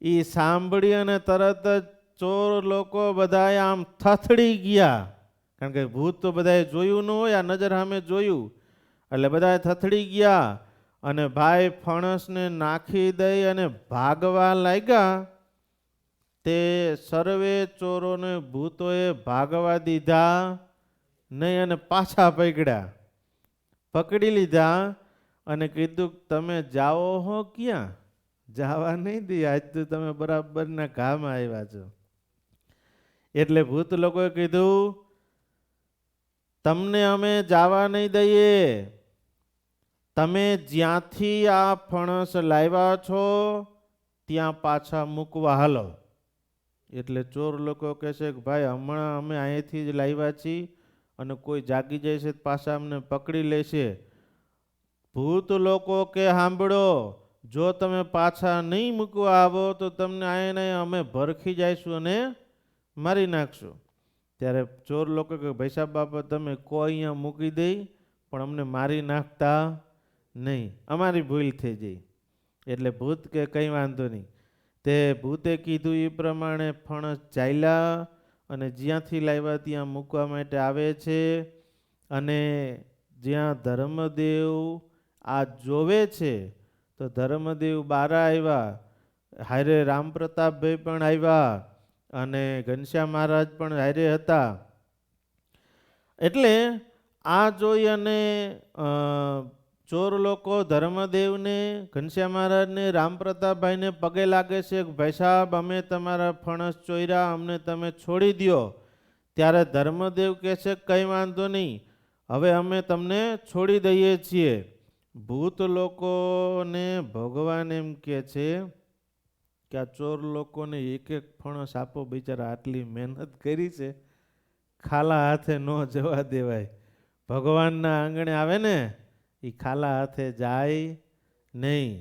એ સાંભળી અને તરત જ ચોર લોકો બધાય આમ થથડી ગયા. કારણ કે ભૂત તો બધાએ જોયું ન હોય, આ નજર સામે જોયું એટલે બધાએ થથડી ગયા અને ભાઈ ફણસને નાખી દઈ અને ભાગવા લાગ્યા. તે સર્વે ચોરોને ભૂતોએ ભાગવા દીધા નહીં અને પાછા પકડ્યા. પકડી લીધા અને કીધું તમે જાઓ હો ક્યાં? જવા નહીં દે, આજ તો તમે બરાબરના ઘામાં આવ્યા છો. એટલે ભૂત લોકોએ કીધું તમને અમે જવા નહીં દઈએ, તમે જ્યાંથી આ ફણસ લાવ્યા છો ત્યાં પાછા મૂકવા હાલો. એટલે ચોર લોકો કહે છે કે ભાઈ હમણાં અમે અહીંથી જ લાવ્યા છીએ અને કોઈ જાગી જાય છે પાછા અમને પકડી લેશે. ભૂત લોકો કે સાંભળો, જો તમે પાછા નહીં મૂકવા આવો તો તમને આને અમે ભરખી જઈશું અને મારી નાખશું. ત્યારે ચોર લોકો કે ભાઈ સાહેબ બાપા તમે કોઈ અહીંયા મૂકી દઈ પણ અમને મારી નાખતા નહીં, અમારી ભૂલ થઈ જઈ. એટલે ભૂત કે કંઈ વાંધો નહીં. તે ભૂતે કીધું એ પ્રમાણે ફણસ ચાલ્યા અને જ્યાંથી લાવ્યા ત્યાં મૂકવા માટે આવે છે. અને જ્યાં ધર્મદેવ આ જોવે છે તો ધર્મદેવ બારા આવ્યા, હારે રામપ્રતાપભાઈ પણ આવ્યા અને ઘનશ્યામ મહારાજ પણ હારે હતા. એટલે આ જોઈ અને ચોર લોકો ધર્મદેવને, ઘનશ્યામ મહારાજને, રામપ્રતાપભાઈને પગે લાગે છે કે ભાઈ સાહેબ અમે તમારા ફણસ ચોર્યા, અમને તમે છોડી દો. ત્યારે ધર્મદેવ કહે છે કંઈ વાંધો નહીં, હવે અમે તમને છોડી દઈએ છીએ. ભૂત લોકોને ભગવાન એમ કહે છે કે આ ચોર લોકોને એક એક ફણસ આપો, બિચારા આટલી મહેનત કરી છે, ખાલા હાથે ન જવા દેવાય. ભગવાનના આંગણે આવે ને એ ખાલા હાથે જાય નહીં.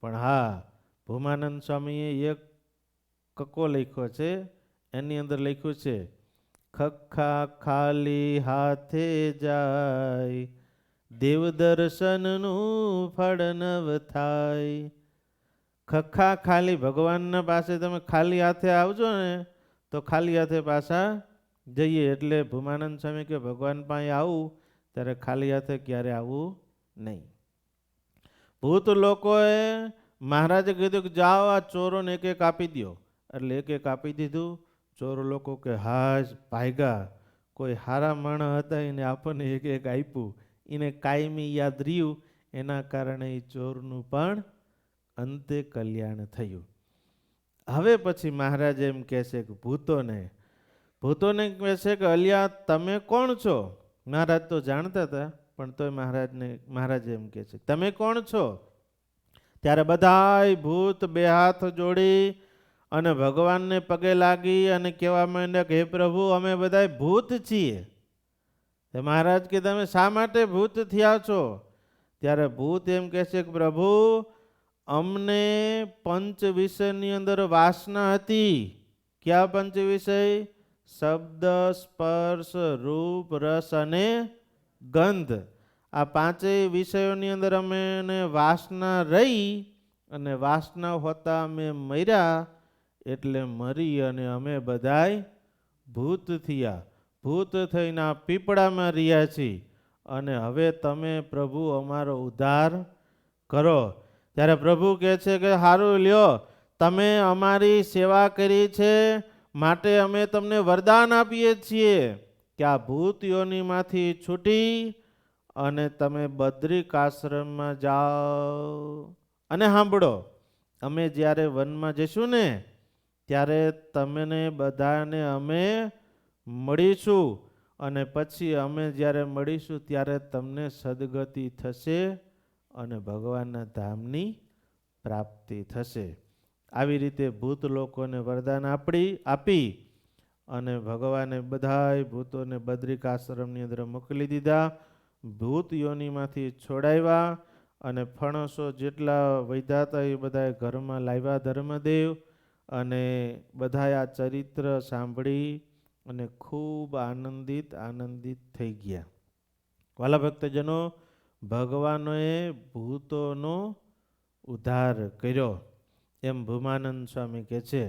પણ હા, ભૂમાનંદ સ્વામીએ એક કક્કો લખ્યો છે, એની અંદર લખ્યું છે ખખ્ખા ખાલી હાથે જાય, દેવ દર્શનનું ફળ નવ થાય. ખખ્ખા ખાલી, ભગવાનના પાસે તમે ખાલી હાથે આવજો ને તો ખાલી હાથે પાછા જઈએ. એટલે ભૂમાનંદ સ્વામી કે ભગવાન પાસે આવું ત્યારે ખાલી હાથે ક્યારે આવવું નહીં. ભૂત લોકોએ મહારાજે કીધું કે જાઓ આ ચોરોને એક એક આપી દો. એટલે એક એક આપી દીધું. ચોર લોકો કે હાજ ભાગ્યા, કોઈ હારા માણસ હતા એને આપણને એક એક આપ્યું, એને કાયમી યાદ રહ્યું, એના કારણે એ ચોરનું પણ અંતે કલ્યાણ થયું. હવે પછી મહારાજ એમ કહે છે કે ભૂતોને કહે છે કે અલિયા તમે કોણ છો? મહારાજ તો જાણતા હતા પણ તોય મહારાજ એમ કહે છે તમે કોણ છો? ત્યારે બધાય ભૂત બે હાથ જોડી અને ભગવાનને પગે લાગી અને કહેવા માંડ્યા કે હે પ્રભુ, અમે બધાય ભૂત છીએ. મહારાજ કે તમે શા માટે ભૂત થયા છો? ત્યારે ભૂત એમ કહે છે કે પ્રભુ, અમને પંચ વિષયની અંદર વાસના હતી. ક્યાં પંચ વિષય? શબ્દ, સ્પર્શ, રૂપ, રસ અને ગંધ. આ પાંચેય વિષયોની અંદર અમે વાસના રહી અને વાસના હોતા અમે મર્યા, એટલે મરી અને અમે બધાય ભૂત થયા. ભૂત થઈને આ પીપળામાં રહ્યા છીએ અને હવે તમે પ્રભુ અમારો ઉદ્ધાર કરો. ત્યારે પ્રભુ કહે છે કે સારું લ્યો, તમે અમારી સેવા કરી છે માટે અમે તમને વરદાન આપીએ છીએ કે આ ભૂત યોનિમાંથી છૂટી અને તમે બદ્રિક આશ્રમમાં જાઓ. અને સાંભળો, અમે જ્યારે વનમાં જઈશું ને ત્યારે તમને બધાને અમે મળીશું અને પછી અમે જ્યારે મળીશું ત્યારે તમને સદગતિ થશે અને ભગવાનના ધામની પ્રાપ્તિ થશે. આવી રીતે ભૂત લોકોને વરદાન આપી અને ભગવાને બધાય ભૂતોને બદ્રિક આશ્રમની અંદર મોકલી દીધા. ભૂત યોનિમાંથી છોડાવ્યા અને ફણસો જેટલા વધ્યા હતા એ બધા ઘરમાં લાવ્યા ધર્મદેવ. અને બધા આ ચરિત્ર સાંભળી અને ખૂબ આનંદિત થઈ ગયા. વાલા ભક્તજનો, ભગવાનોએ ભૂતોનો ઉદ્ધાર કર્યો એમ ભૂમાનંદ સ્વામી કહે છે.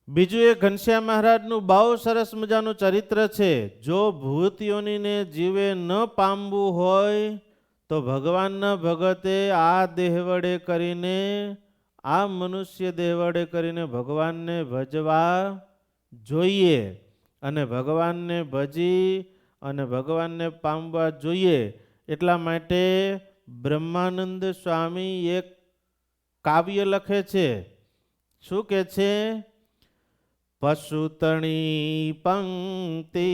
બીજું એ ઘનશ્યામ મહારાજનું બહુ સરસ મજાનું ચરિત્ર છે. જો ભૂત યોનિને જીવે ન પામવું હોય તો ભગવાનના ભગતે આ દેહ વડે કરીને, આ મનુષ્ય દેહ વડે કરીને ભગવાનને ભજવા જોઈએ અને ભગવાનને ભજી અને ભગવાનને પામવા જોઈએ. એટલા માટે બ્રહ્માનંદ સ્વામી એક કાવ્ય લખે છે. શું કહે છે? પશુતણી પંક્તિ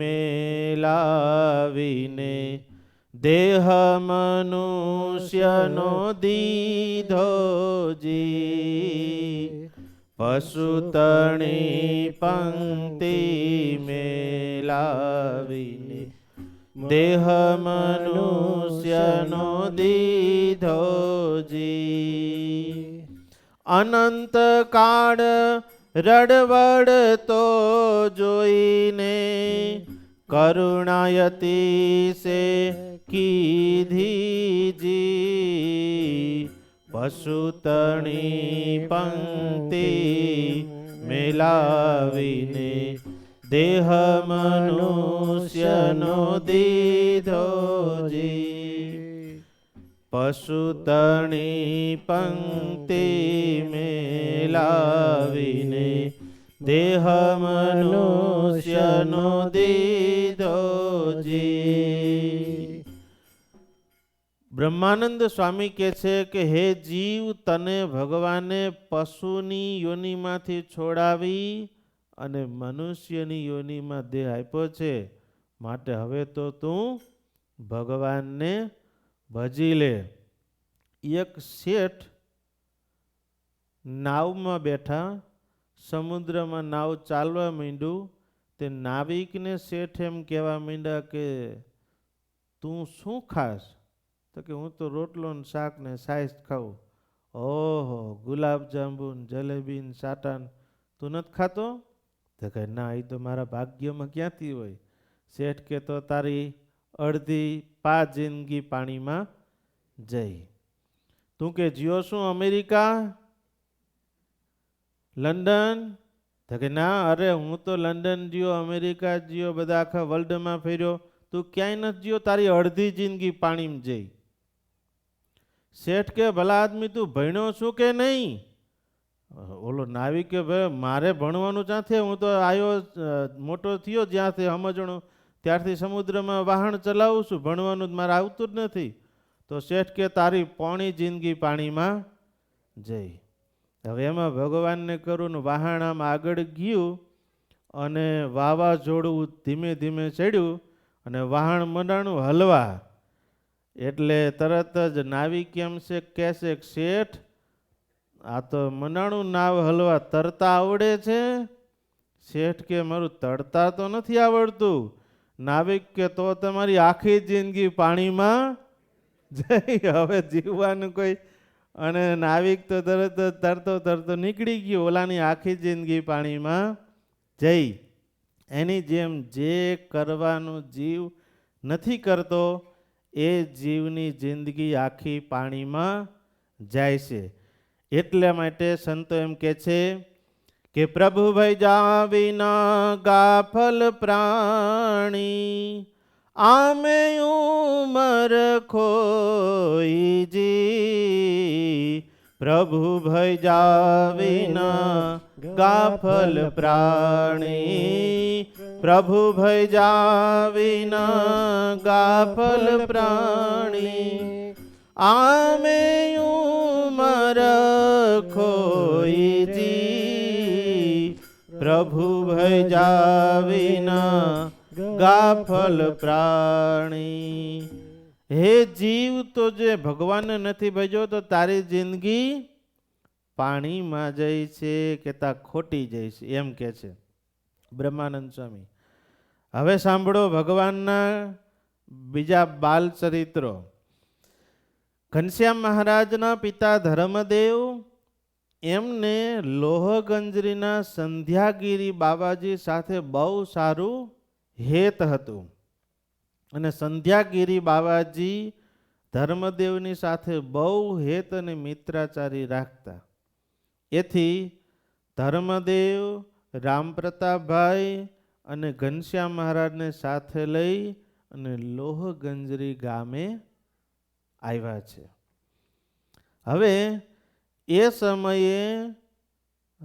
મેલાવીને દેહ મનુષ્યનો દીધો જી. પશુતણી પંક્તિ મેલાવીને દેહ મનુષ્યનો દીધો જી. અનંત કાળ રડવડતો જોઈને કરુણાયતી સે કીધી જી. પશુતણી પંક્તિ મેલાવીને દેહ મનુષ્યનો દીધો જી. પશુતણી પંક્તિ મેલાવીને દેહ મનુષ્યનો દીધો જી. બ્રહ્માનંદ સ્વામી કહે છે કે હે જીવ, તને ભગવાને પશુની યોનિમાંથી છોડાવી અને મનુષ્યની યોનિમાં દેહ આપ્યો છે, માટે હવે તો તું ભગવાનને ભજી લે. એક શેઠ નાવમાં બેઠા, સમુદ્રમાં નાવ ચાલવા માંડ્યું. તે નાવિકને શેઠ એમ કહેવા માંડ્યા કે તું શું ખાસ? તો કે હું તો રોટલો ને શાક ને છાશ ખાઉં. ઓહો, ગુલાબ જાંબુ ને જલેબી ને સાટાન તું નથી ખાતો? તો કે ના, એ તો મારા ભાગ્યમાં ક્યાંથી હોય. શેઠ કે તો તારી અડધી જિંદગી પાણીમાં જઈ. તું કે જીઓ શું અમેરિકા, લંડન? તો કે ના, અરે હું તો લંડન જીઓ, અમેરિકા જીઓ, બધા આખા વર્લ્ડમાં ફેર્યો. તું ક્યાંય નથી જીઓ, તારી અડધી જિંદગી પાણીમાં જઈ. શેઠ કે ભલા આદમી તું ભણ્યો છું કે નહીં? ઓલો નાવિક કે ભાઈ મારે ભણવાનું ક્યાંથી, હું તો આવ્યો મોટો થયો જ્યાંથી સમજણું ત્યારથી સમુદ્રમાં વાહન ચલાવું છું, ભણવાનું મારે આવતું જ નથી. તો શેઠ કે તારી પોણી જિંદગી પાણીમાં જઈ. હવે એમાં ભગવાનને કરું ને વાહન આમ આગળ ગયું અને વાવાઝોડું ધીમે ધીમે ચડ્યું અને વાહન મંડાણું હલવા. એટલે તરત જ નાવિક એમ છે કહેશે શેઠ આ તો મંડાણું નાવ હલવા, તરતા આવડે છે? શેઠ કે મારું તરતા તો નથી આવડતું. નાવિક કે તો તમારી આખી જિંદગી પાણીમાં જઈ, હવે જીવવાનું કોઈ. અને નાવિક તો તરત તરતો તરતો નીકળી ગયો, ઓલાની આખી જિંદગી પાણીમાં જઈ. એની જેમ જે કરવાનું જીવ નથી કરતો એ જીવની જિંદગી આખી પાણીમાં જાય છે. એટલા માટે સંતો એમ કે છે કે પ્રભુ ભજા વિના ગાફલ પ્રાણી, આમે ઉમર ખોઈ જી. પ્રભુ ભજા વિના ગાફલ પ્રાણી, પ્રભુ ભજા વિના ગાફલ પ્રાણી, આમે ઉમર ખોઈ જી. પ્રભુ ભજા વિના ગાફલ પ્રાણી. હે જીવ, તો જે ભગવાનને નથી ભજ્યો તો તારી જિંદગી પાણીમાં જાય છે કે તા ખોટી જાય છે, એમ કે છે બ્રહ્માનંદ સ્વામી. હવે સાંભળો ભગવાનના બીજા બાલ ચરિત્રો. ઘનશ્યામ મહારાજના પિતા ધર્મદેવ, એમને લોહગંજરીના સંધ્યાગીરી બાબાજી સાથે બહુ સારું હેત હતું. અને સંધ્યાગીરી બાબાજી ધર્મદેવની સાથે બહુ હેત અને મિત્રાચારી રાખતા. એથી ધર્મદેવ, રામપ્રતાપભાઈ અને ઘનશ્યામ મહારાજને સાથે લઈ અને લોહગંજરી ગામે આવ્યા છે. હવે એ સમયે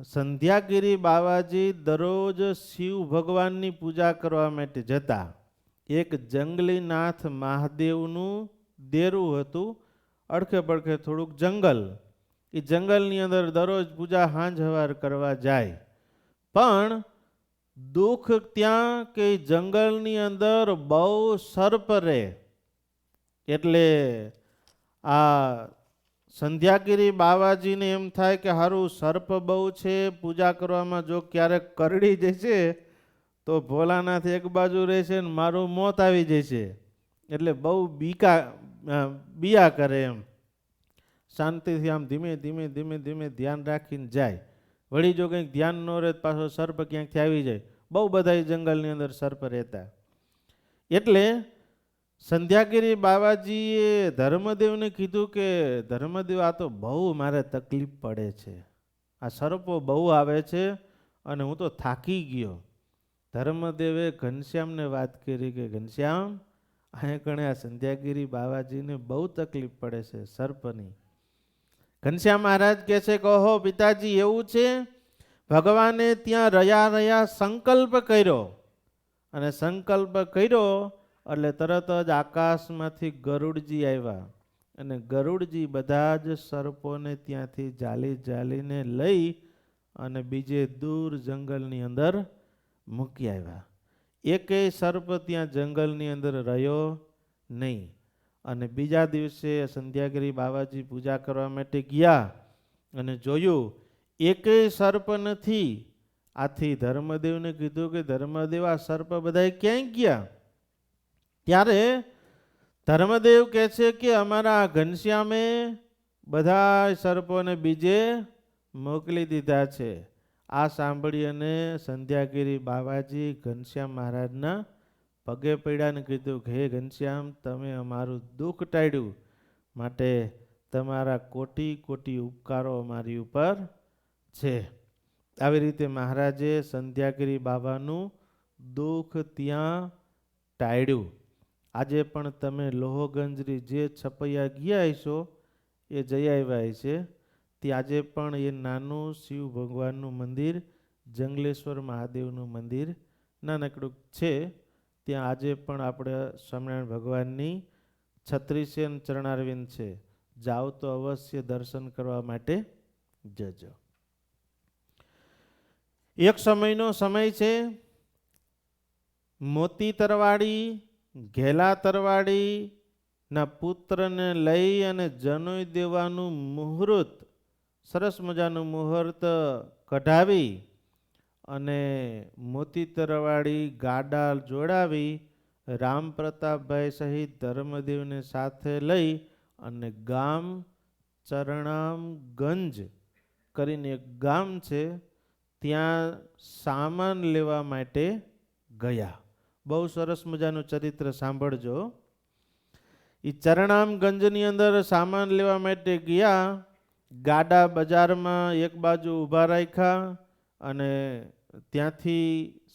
સંધ્યાગીરી બાબાજી દરરોજ શિવ ભગવાનની પૂજા કરવા માટે જતા. એક જંગલીનાથ મહાદેવનું દેરું હતું, અડખે પડખે થોડુંક જંગલ. એ જંગલની અંદર દરરોજ પૂજા સાંજ સવાર કરવા જાય. પણ દુઃખ ત્યાં કે જંગલની અંદર બહુ સર્પ રહે. એટલે આ સંધ્યાગીરી બાબાજીને એમ થાય કે સારું સર્પ બહુ છે, પૂજા કરવામાં જો ક્યારેક કરડી જશે તો ભોલાનાથ એક બાજુ રહેશે ને મારું મોત આવી જશે. એટલે બહુ બીયા કરે એમ. શાંતિથી આમ ધીમે ધીમે ધીમે ધીમે ધ્યાન રાખીને જાય. વળી જો કંઈક ધ્યાન ન રહે પાછો સર્પ ક્યાંકથી આવી જાય. બહુ બધા જંગલની અંદર સર્પ રહેતા. એટલે સંધ્યાગીરી બાબાજીએ ધર્મદેવને કીધું કે ધર્મદેવ આ તો બહુ મારે તકલીફ પડે છે, આ સર્પો બહુ આવે છે અને હું તો થાકી ગયો. ધર્મદેવે ઘનશ્યામને વાત કરી કે ઘનશ્યામ, અહીંયા કણે આ સંધ્યાગીરી બાબાજીને બહુ તકલીફ પડે છે સર્પની. ઘનશ્યામ મહારાજ કહે છે કે ઓહો પિતાજી એવું છે, ભગવાને ત્યાં રહ્યા સંકલ્પ કર્યો અને સંકલ્પ કર્યો એટલે તરત જ આકાશમાંથી ગરુડજી આવ્યા અને ગરુડજી બધા જ સર્પોને ત્યાંથી જાલીને લઈ અને બીજે દૂર જંગલની અંદર મૂકી આવ્યા. એકેય સર્પ ત્યાં જંગલની અંદર રહ્યો નહીં. અને બીજા દિવસે સંધ્યાગીરી બાવાજી પૂજા કરવા માટે ગયા અને જોયું એકેય સર્પ નથી. આથી ધર્મદેવને કીધું કે ધર્મદેવ, આ સર્પ બધાય ક્યાંય ગયા? ત્યારે ધર્મદેવ કહે છે કે અમારા ઘનશ્યામે બધા સર્પોને બીજે મોકલી દીધા છે. આ સાંભળી અને સંધ્યાગીરી બાવાજી ઘનશ્યામ મહારાજના પગે પડ્યા ને કીધું કે હે ઘનશ્યામ, તમે અમારું દુઃખ ટાળ્યું, માટે તમારા કોટી કોટી ઉપકારો અમારી ઉપર છે. આવી રીતે મહારાજે સંધ્યાગીરી બાબાનું દુઃખ ત્યાં ટાળ્યું. આજે પણ તમે લોહગંજરી જે છપૈયા ગયા હશો એ જઈ આવ્યા છે, ત્યાં આજે પણ એ નાનું શિવ ભગવાનનું મંદિર, જંગલેશ્વર મહાદેવનું મંદિર નાનકડું છે. ત્યાં આજે પણ આપણે સ્વામિનારાયણ ભગવાનની છત્રીસે ચરણારવિંદ છે. જાઓ તો અવશ્ય દર્શન કરવા માટે જજો. એક સમયનો સમય છે. મોતી તરવાડી ઘેલા તરવાડી ના પુત્રને લઈ અને જનોઈ દેવાનું મુહૂર્ત, સરસ મજાનું મુહૂર્ત કઢાવી અને મોતી તરવાડી ગાડા જોડાવી રામ પ્રતાપભાઈ સહિત ધર્મદેવને સાથે લઈ અને ગામ ચરણામગંજ કરીને એક ગામ છે, ત્યાં સામાન લેવા માટે ગયા. બહુ સરસ મજાનું ચરિત્ર સાંભળજો. એ ચરણામગંજની અંદર સામાન લેવા માટે ગયા. ગાડા બજારમાં એક બાજુ ઊભા રાખ્યા અને ત્યાંથી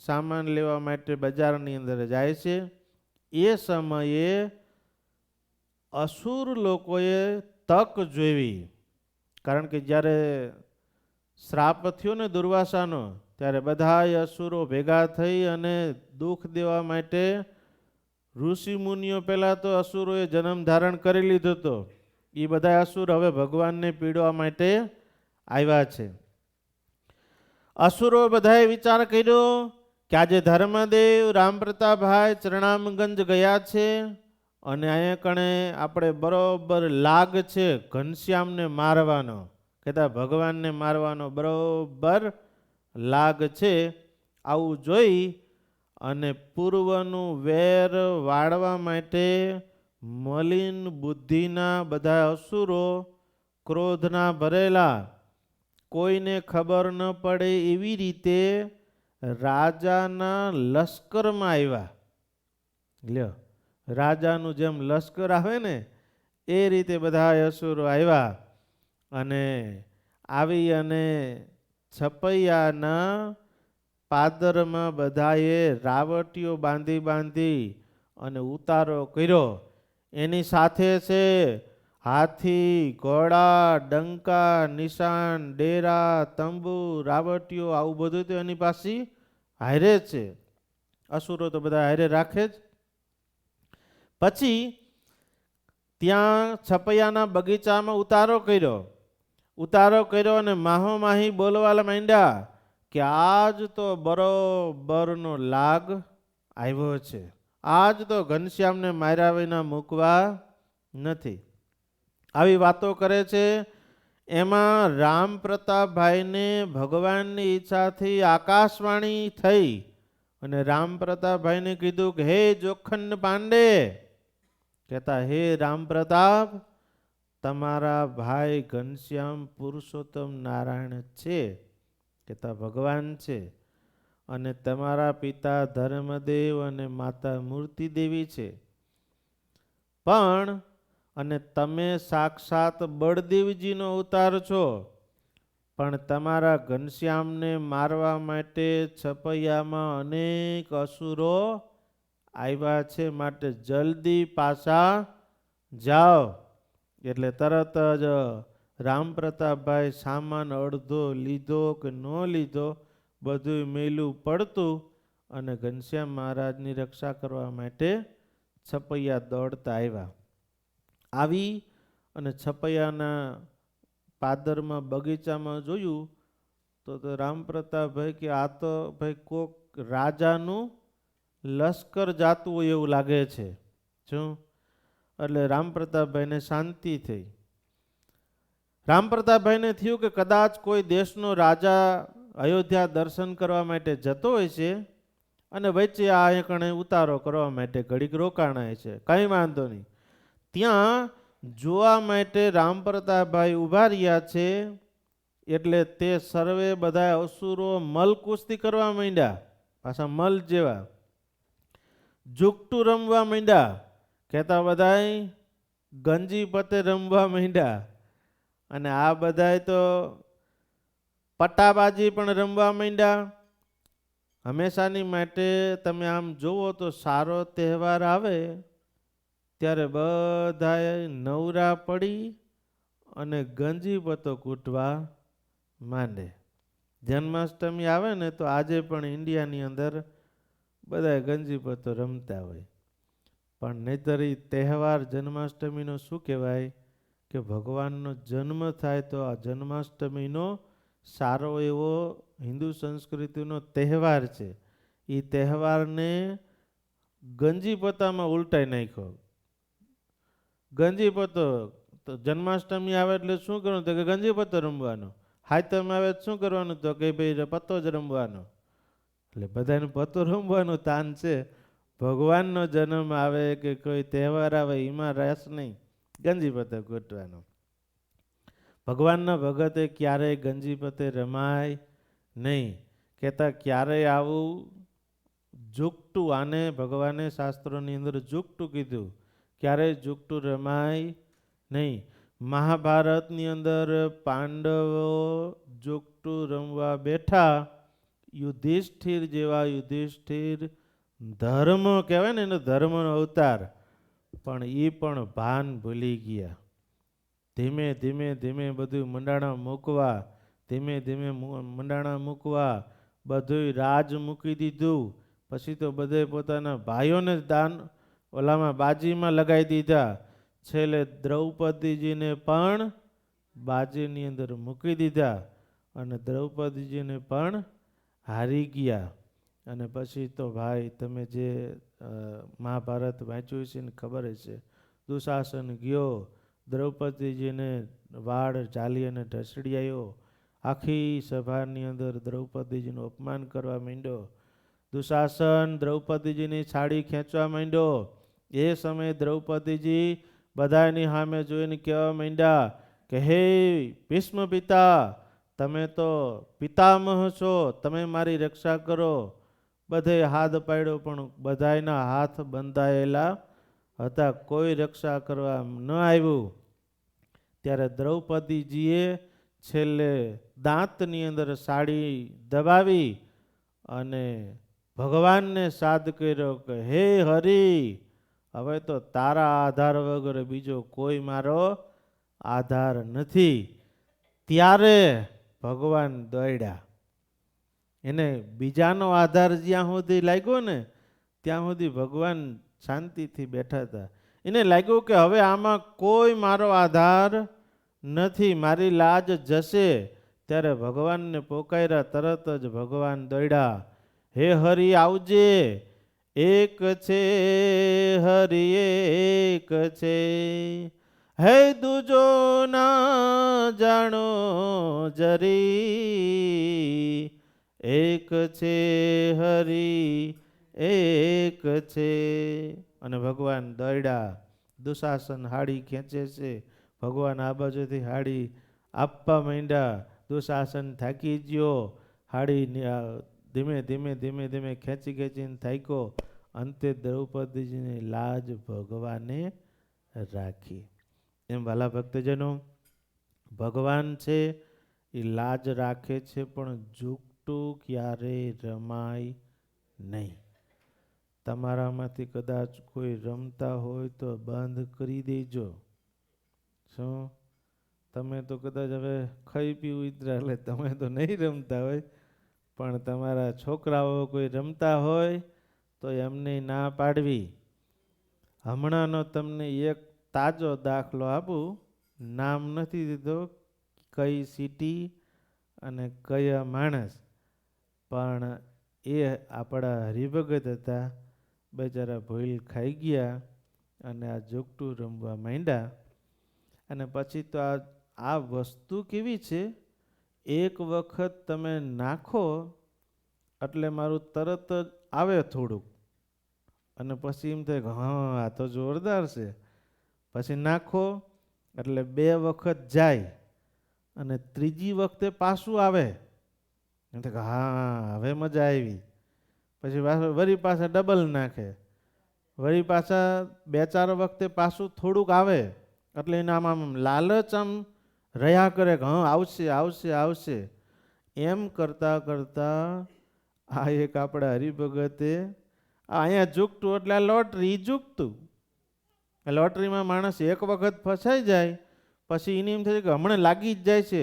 સામાન લેવા માટે બજારની અંદર જાય છે. એ સમયે અસુર લોકોએ તક જોઈ, કારણ કે જ્યારે શ્રાપ થયો ને દુર્વાસાનો, ત્યારે બધા અસુરો ભેગા થઈ અને દુઃખ દેવા માટે ઋષિ મુનિઓ પહેલાં તો અસુરોએ જન્મ ધારણ કરી લીધો હતો. એ બધા અસુર હવે ભગવાનને પીડવા માટે આવ્યા છે. અસુરો બધાએ વિચાર કર્યો કે આજે ધર્મદેવ રામ પ્રતાપભાઈ ચરણામગંજ ગયા છે અને અહીંયા કણે આપણે બરોબર લાગ છે ઘનશ્યામને મારવાનો, કહેતા ભગવાનને મારવાનો બરોબર લાગ છે. આવું જોઈ અને પૂર્વનું વેર વાળવા માટે મલિન બુદ્ધિના બધા અસુરો, ક્રોધના ભરેલા, કોઈને ખબર ન પડે એવી રીતે રાજાના લશ્કરમાં આવ્યા. લ્યો, રાજાનું જેમ લશ્કર આવે ને એ રીતે બધા અસુરો આવ્યા અને આવી અને છપૈયાના પાદરમાં બધાએ રાવટીઓ બાંધી બાંધી અને ઉતારો કર્યો. એની સાથે છે હાથી, ઘોડા, ડંકા, નિશાન, ડેરા, તંબુ, રાવટીઓ, આવું બધું તો એની પાસે હારે છે. અસુરો તો બધા હારે રાખે જ. પછી ત્યાં છપૈયાના બગીચામાં ઉતારો કર્યો અને માહોમાહી બોલવા માંડ્યા કે આજ તો બરોબરનો લાગ આવ્યો છે, આજ તો ઘનશ્યામને માર્યા વિના મૂકવા નથી. આવી વાતો કરે છે. એમાં રામ પ્રતાપભાઈને ભગવાનની ઈચ્છાથી આકાશવાણી થઈ અને રામ પ્રતાપભાઈને કીધું કે હે જોખંડ પાંડે, કહેતા હે રામ પ્રતાપ, તમારા ભાઈ ઘનશ્યામ પુરુષોત્તમ નારાયણ છે, કહેતા ભગવાન છે, અને તમારા પિતા ધર્મદેવ અને માતા મૂર્તિદેવી છે, પણ અને તમે સાક્ષાત બળદેવજીનો અવતાર છો, પણ તમારા ઘનશ્યામને મારવા માટે છપૈયામાં અનેક અસુરો આવ્યા છે, માટે જલ્દી પાછા જાઓ. એટલે તરત જ રામ પ્રતાપભાઈ સામાન અડધો લીધો કે ન લીધો બધું મેલું પડતું અને ઘનશ્યામ મહારાજની રક્ષા કરવા માટે છપૈયા દોડતા આવ્યા. આવી અને છપૈયાના પાદરમાં બગીચામાં જોયું તો રામ પ્રતાપભાઈ કે આ તો ભાઈ કોક રાજાનું લશ્કર જાતું હોય એવું લાગે છે. શું? એટલે રામ પ્રતાપભાઈને શાંતિ થઈ. રામ પ્રતાપભાઈને થયું કે કદાચ કોઈ દેશનો રાજા અયોધ્યા દર્શન કરવા માટે જતો હોય છે અને વચ્ચે આ એકણે ઉતારો કરવા માટે ઘડીક રોકાણાય છે. કંઈ વાંધો નહીં. ત્યાં જોવા માટે રામ પ્રતાપભાઈ ઊભા રહ્યા છે. એટલે તે સર્વે બધા અસુરો મલ કુસ્તી કરવા માંડ્યા, પાછા મલ જેવા જુગટું રમવા માંડ્યા. કહેતા બધાય ગંજી પતે રમવા માંડ્યા. અને આ બધાય તો પટ્ટાબાજી પણ રમવા માંડ્યા. હંમેશાની માટે તમે આમ જુઓ તો સારો તહેવાર આવે ત્યારે બધાએ નવરા પડી અને ગંજી પતો કૂટવા માંડે. જન્માષ્ટમી આવે ને તો આજે પણ ઇન્ડિયાની અંદર બધા ગંજી પતો રમતા હોય. પણ નહીંતર ઈ તહેવાર જન્માષ્ટમીનો શું કહેવાય કે ભગવાનનો જન્મ થાય તો આ જન્માષ્ટમીનો સારો એવો હિન્દુ સંસ્કૃતિનો તહેવાર છે. એ તહેવારને ગંજી પતામાં ઉલટાઈ નાખ્યો. ગંજી પતો તો જન્માષ્ટમી આવે એટલે શું કરવાનું? તો કે ગંજી પતો રમવાનો. હાથમ આવે શું કરવાનું? તો કે ભાઈ પત્તો જ રમવાનો. એટલે બધાને પત્તો રમવાનું તાન છે. ભગવાનનો જન્મ આવે કે કોઈ તહેવાર આવે એમાં રસ નહીં, ગંજી પતે કૂટવાનો. ભગવાનના ભગતે ક્યારેય ગંજી પતે રમાય નહીં. કહેતા ક્યારેય આવું જુગટું, આને ભગવાને શાસ્ત્રોની અંદર જુગટું કીધું, ક્યારેય જુગટું રમાય નહીં. મહાભારતની અંદર પાંડવો જુગટું રમવા બેઠા. યુધિષ્ઠિર જેવા યુધિષ્ઠિર ધર્મ કહેવાય ને એનો ધર્મનો અવતાર, પણ એ પણ ભાન ભૂલી ગયા. ધીમે ધીમે ધીમે બધું મંડાણા મૂકવા, ધીમે ધીમે મંડાણા મૂકવા, બધું રાજ મૂકી દીધું. પછી તો બધે પોતાના ભાઈઓને દાન ઓલામાં બાજીમાં લગાવી દીધા. છેલ્લે દ્રૌપદીજીને પણ બાજીની અંદર મૂકી દીધા અને દ્રૌપદીજીને પણ હારી ગયા. અને પછી તો ભાઈ તમે જે મહાભારત વાંચ્યું છે ને ખબર છે, દુશાસન ગયો દ્રૌપદીજીને વાળ ઝાલી અને ઢસડી આવ્યો. આખી સભાની અંદર દ્રૌપદીજીનું અપમાન કરવા માંડ્યો. દુશાસન દ્રૌપદીજીની સાડી ખેંચવા માંડ્યો. એ સમયે દ્રૌપદીજી બધાની સામે જોઈને કહેવા માંડ્યા કે હે ભીષ્મ પિતા, તમે તો પિતામહ છો, તમે મારી રક્ષા કરો. બધે હાથ પાડ્યો પણ બધાયના હાથ બંધાયેલા હતા, કોઈ રક્ષા કરવા ન આવ્યું. ત્યારે દ્રૌપદીજીએ છેલ્લે દાંતની અંદર સાડી દબાવી અને ભગવાનને સાદ કર્યો કે હે હરિ, હવે તો તારા આધાર વગર બીજો કોઈ મારો આધાર નથી. ત્યારે ભગવાન દોડ્યા. એને બીજાનો આધાર જ્યાં સુધી લાગ્યો ને ત્યાં સુધી ભગવાન શાંતિથી બેઠા હતા. એને લાગ્યું કે હવે આમાં કોઈ મારો આધાર નથી, મારી લાજ જશે. ત્યારે ભગવાનને પોકાર્યા. તરત જ ભગવાન દોડ્યા. હે હરિ આવજે, એક છે હરિ એક છે, હે દૂજો ના જાણો જરી, એક છે હરિ એક છે. અને ભગવાન દોડ્યા. દુશાસન હાડી ખેંચે છે, ભગવાન આ બાજુથી હાડી આપવા માંડ્યા. દુશાસન થાકી ગયો, હાડી ધીમે ધીમે ધીમે ધીમે ખેંચી ખેંચીને થાક્યો. અંતે દ્રૌપદીજીની લાજ ભગવાને રાખી. એમ વાલા ભક્તજનો, ભગવાન છે એ લાજ રાખે છે પણ જુગટું ક્યારેય રમાય નહીં. તમારામાંથી કદાચ કોઈ રમતા હોય તો બંધ કરી દેજો. શું તમે તો કદાચ હવે ખાઈ પીવું ઇતરા એટલે તમે તો નહીં રમતા હોય, પણ તમારા છોકરાઓ કોઈ રમતા હોય તો એમને ના પાડવી. હમણાંનો તમને એક તાજો દાખલો આપું, નામ નથી દીધો કઈ સિટી અને કયા માણસ, પણ એ આપણા હરિભગત હતા, બિચારા ભૂલ ખાઈ ગયા અને આ જોગટું રમવા માંડ્યા. અને પછી તો આ વસ્તુ કેવી છે, એક વખત તમે નાખો એટલે મારું તરત જ આવે થોડુંક, અને પછી એમ થાય કે હા આ તો જોરદાર છે. પછી નાખો એટલે 2 વખત જાય અને ત્રીજી વખતે પાછું આવે, એમ થાય કે હા હવે મજા આવી. પછી વળી પાછા ડબલ નાખે, વળી પાછા 2-4 વખતે પાછું થોડુંક આવે એટલે એને આમ લાલચ આમ રહ્યા કરે કે હા આવશે આવશે આવશે. એમ કરતા કરતા આ એક આપણા હરિભગતે અહીંયા ઝૂકતું એટલે આ લોટરી ઝૂકતું. લોટરીમાં માણસ એક વખત ફસાઈ જાય પછી એને એમ થાય કે હમણાં લાગી જ જાય છે,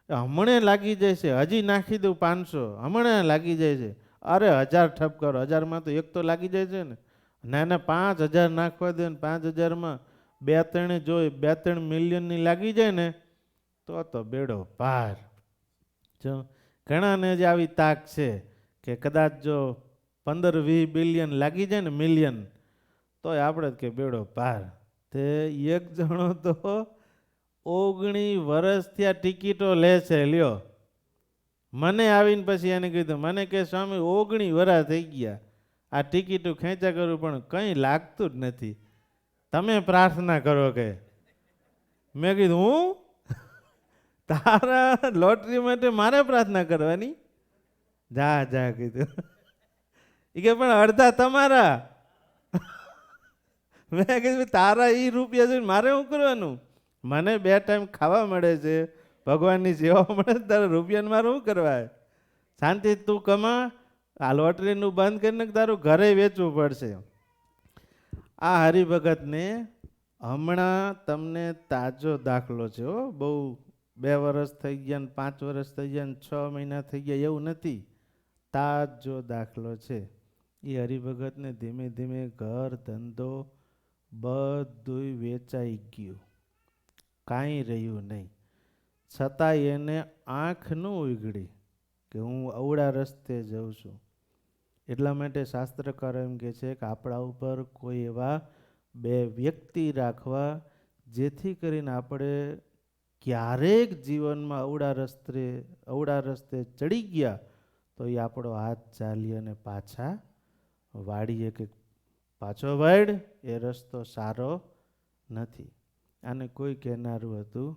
હમણાં લાગી જાય છે, હજી નાખી દઉં 500, હમણાં લાગી જાય છે. અરે 1000 ઠપ કરો, 1000માં તો એક તો લાગી જાય છે ને. ના ના 5000 નાખવા દે ને 5000માં 2-3 જોઈ 2-3 મિલિયનની લાગી જાય ને તો બેડો પાર. જો ઘણાને જ આવી તાક છે કે કદાચ જો 15-20 બિલિયન લાગી જાય ને મિલિયન, તોય આપણે કે બેડો પાર. તે એક જણો તો 19 વર્ષથી આ ટિકિટો લે છે, લ્યો. મને આવીને પછી એને કીધું, મને કે સ્વામી 19 વર્ષ થઈ ગયા આ ટિકિટો ખેંચા કરું પણ કંઈ લાગતું જ નથી, તમે પ્રાર્થના કરો કે. મેં કીધું હું તારા લોટરી માટે મારે પ્રાર્થના કરવાની? જા જા કીધું. એ કે પણ અડધા તમારા. મેં કીધું તારા એ રૂપિયા જોઈને મારે શું કરવાનું? મને 2 ટાઈમ ખાવા મળે છે, ભગવાનની સેવા મળે, તારા રૂપિયાને મારે શું કરવા? શાંતિ તું કમા, આ લોટરીનું બંધ કરીને તારું ઘરે વેચવું પડશે. આ હરિભગતને હમણાં તમને તાજો દાખલો છે હો, બહુ 2 વર્ષ થઈ ગયા ને 5 વર્ષ થઈ ગયા ને 6 મહિના થઈ ગયા એવું નથી, તાજો દાખલો છે. એ હરિભગતને ધીમે ધીમે ઘર ધંધો બધું વેચાઈ ગયું, કાંઈ રહ્યું નહીં. છતાંય એને આંખ ન ઉઘડી કે હું અવળા રસ્તે જઉં છું. એટલા માટે શાસ્ત્રકારો એમ કહે છે કે આપણા ઉપર કોઈ એવા 2 વ્યક્તિ રાખવા જેથી કરીને આપણે ક્યારેક જીવનમાં અવળા રસ્તે ચડી ગયા તો એ આપણો હાથ ચાલી અને પાછા વાળીએ કે પાછો વાળ, એ રસ્તો સારો નથી. આને કોઈ કહેનારું હતું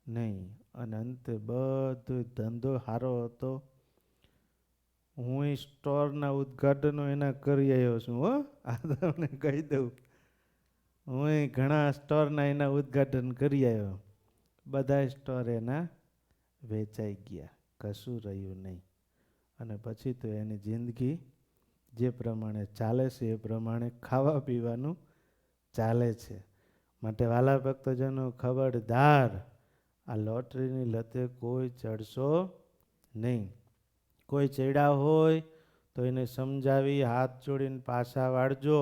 નહીં. અને અંતે બધો ધંધો સારો હતો. હું સ્ટોરના ઉદ્ઘાટનો એના કરી આવ્યો છું હો, આ તમને કહી દઉં. હું ઘણા સ્ટોરના એના ઉદ્ઘાટન કરી આવ્યો, બધા સ્ટોર એના વેચાઈ ગયા, કશું રહ્યું નહીં. અને પછી તો એની જિંદગી જે પ્રમાણે ચાલે છે એ પ્રમાણે ખાવા પીવાનું ચાલે છે. માટે વાલા ભક્તજનો ખબરદાર, આ લોટરીની લતે કોઈ ચડશો નહીં. કોઈ ચડ્યા હોય તો એને સમજાવી હાથ જોડીને પાછા વાળજો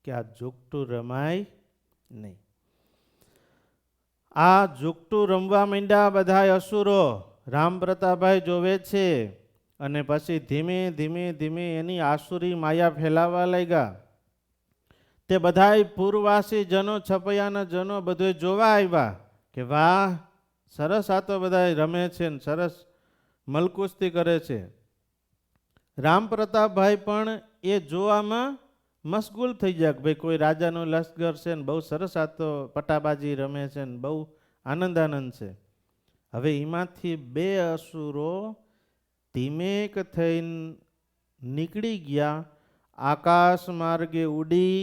કે આ ઝૂકટું રમાય નહીં. આ ઝૂકટું રમવા માંડ્યા બધા અસુરો. રામ પ્રતાપભાઈ જોવે છે અને પછી ધીમે ધીમે ધીમે એની આસુરી માયા ફેલાવા લાગ્યા. તે બધાય પૂર્વવાસી જનો, છપૈયાના જનો બધે જોવા આવ્યા કે વાહ સરસ, આ તો બધા રમે છે ને સરસ મલકુસ્તી કરે છે. રામ પ્રતાપભાઈ પણ એ જોવામાં મશગુલ થઈ ગયા કે ભાઈ કોઈ રાજાનો લશ્કર છે ને બહુ સરસ આ તો પટાબાજી રમે છે ને બહુ આનંદ છે. હવે એમાંથી 2 અસુરો ધીમેક થઈને નીકળી ગયા, આકાશ માર્ગે ઉડી